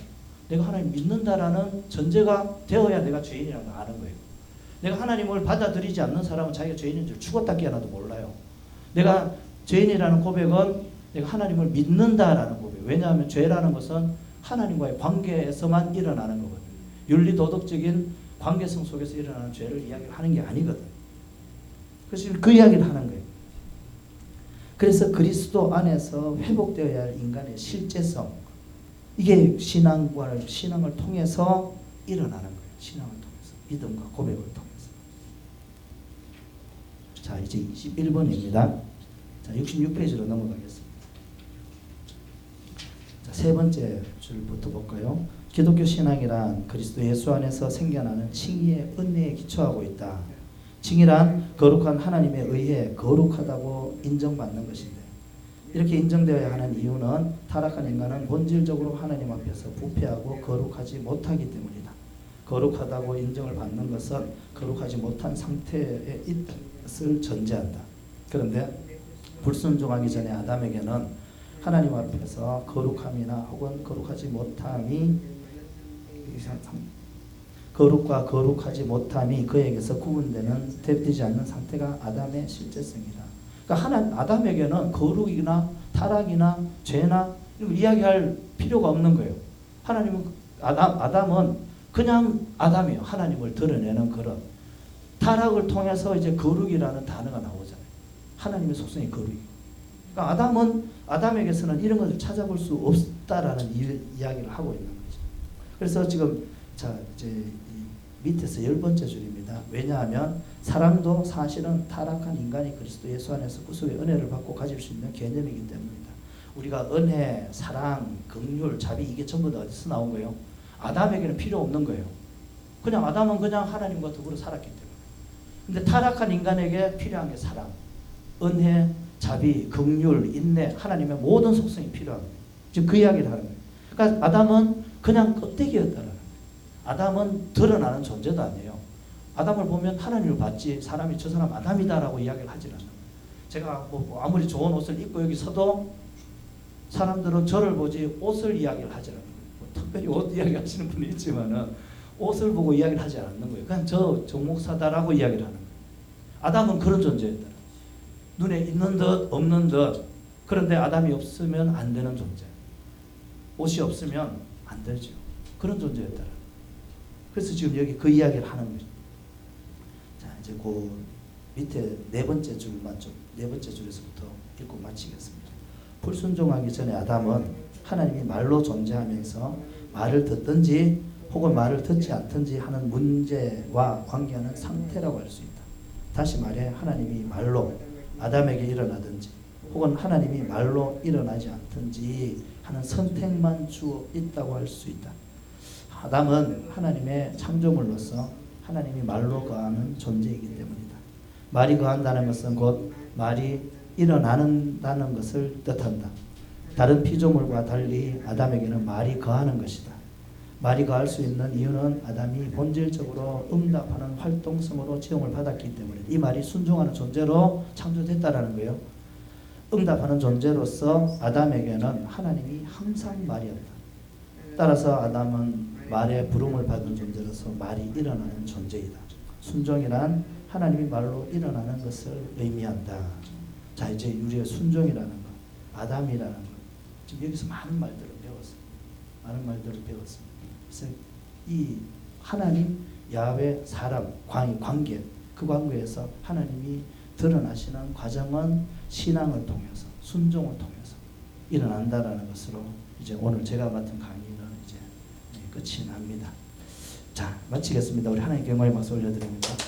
내가 하나님 믿는다라는 전제가 되어야 내가 죄인이라는 걸 아는 거예요. 내가 하나님을 받아들이지 않는 사람은 자기가 죄인인 줄 죽었다 깨어나도 몰라요. 내가 죄인이라는 고백은 내가 하나님을 믿는다라는 고백. 왜냐하면 죄라는 것은 하나님과의 관계에서만 일어나는 거거든요. 윤리 도덕적인 관계성 속에서 일어나는 죄를 이야기하는 게 아니거든. 그래서 그 이야기를 하는 거예요. 그래서 그리스도 안에서 회복되어야 할 인간의 실제성, 이게 신앙을 통해서 일어나는 거예요. 신앙을 통해서, 믿음과 고백을 통해서. 자, 이제 21번입니다. 자, 66페이지로 넘어가겠습니다. 자, 세 번째 줄부터 볼까요? 기독교 신앙이란 그리스도 예수 안에서 생겨나는 칭의의 은혜에 기초하고 있다. 칭의란 거룩한 하나님에 의해 거룩하다고 인정받는 것인데, 이렇게 인정되어야 하는 이유는 타락한 인간은 본질적으로 하나님 앞에서 부패하고 거룩하지 못하기 때문이다. 거룩하다고 인정을 받는 것은 거룩하지 못한 상태에 있는 것을 전제한다. 그런데 불순종하기 전에 아담에게는 하나님 앞에서 거룩함이나 혹은 거룩하지 못함이, 거룩과 거룩하지 못함이 그에게서 구분되는 되지 않는 상태가 아담의 실제성이다. 그러니까 아담에게는 거룩이나 타락이나 죄나 이런 걸 이야기할 필요가 없는 거예요. 하나님은 아담은 그냥 아담이에요. 하나님을 드러내는 그런. 타락을 통해서 이제 거룩이라는 단어가 나오잖아요. 하나님의 속성이 거룩이에요. 그러니까 아담에게서는 이런 것을 찾아볼 수 없다라는 이야기를 하고 있는 거죠. 그래서 지금 자 이제 밑에서 10번째 줄입니다. 왜냐하면 사람도 사실은 타락한 인간이 그리스도 예수 안에서 구속의 은혜를 받고 가질 수 있는 개념이기 때문이다. 우리가 은혜, 사랑, 긍휼, 자비, 이게 전부 다 어디서 나온 거예요? 아담에게는 필요 없는 거예요. 그냥 아담은 그냥 하나님과 더불어 살았기 때문에. 근데 타락한 인간에게 필요한 게 사랑, 은혜, 자비, 긍휼, 인내, 하나님의 모든 속성이 필요한 거예요. 지금 그 이야기를 하는 거예요. 그러니까 아담은 그냥 껍데기였다라는 거예요. 아담은 드러나는 존재도 아니에요. 아담을 보면 하나님을 봤지, 사람이 저 사람 아담이다라고 이야기를 하지 않아요. 제가 뭐 아무리 좋은 옷을 입고 여기 서도 사람들은 저를 보지 옷을 이야기를 하지 않아요. 뭐 특별히 옷 이야기하시는 분이 있지만은 옷을 보고 이야기를 하지 않는 거예요. 그냥 저 목사다라고 이야기를 하는 거예요. 아담은 그런 존재였다. 눈에 있는 듯 없는 듯. 그런데 아담이 없으면 안 되는 존재. 옷이 없으면 안 되죠. 그런 존재였다. 그래서 지금 여기 그 이야기를 하는 거죠. 자, 이제 그 밑에 네 번째 줄에서부터 읽고 마치겠습니다. 불순종하기 전에 아담은 하나님이 말로 존재하면서 말을 듣든지 혹은 말을 듣지 않든지 하는 문제와 관계하는 상태라고 할 수 있다. 다시 말해 하나님이 말로 아담에게 일어나든지 혹은 하나님이 말로 일어나지 않든지 하는 선택만 주어 있다고 할 수 있다. 아담은 하나님의 창조물로서 하나님이 말로 거하는 존재이기 때문이다. 말이 거한다는 것은 곧 말이 일어나는다는 것을 뜻한다. 다른 피조물과 달리 아담에게는 말이 거하는 것이다. 말이 거할 수 있는 이유는 아담이 본질적으로 응답하는 활동성으로 지음을 받았기 때문에 이 말이 순종하는 존재로 창조됐다라는 거예요. 응답하는 존재로서 아담에게는 하나님이 항상 말이었다. 따라서 아담은 말의 부름을 받은 존재로서 말이 일어나는 존재이다. 순종이란 하나님이 말로 일어나는 것을 의미한다. 자, 이제 우리의 순종이라는 것, 아담이라는 것, 지금 여기서 많은 말들을 배웠습니다. 많은 말들을 배웠습니다. 그래서 이 하나님, 야훼, 사람, 관계, 그 관계에서 하나님이 드러나시는 과정은 신앙을 통해서, 순종을 통해서 일어난다라는 것으로 이제 오늘 제가 맡은 강의는 이제 끝이 납니다. 자, 마치겠습니다. 우리 하나님께 영광의 박수 올려드립니다.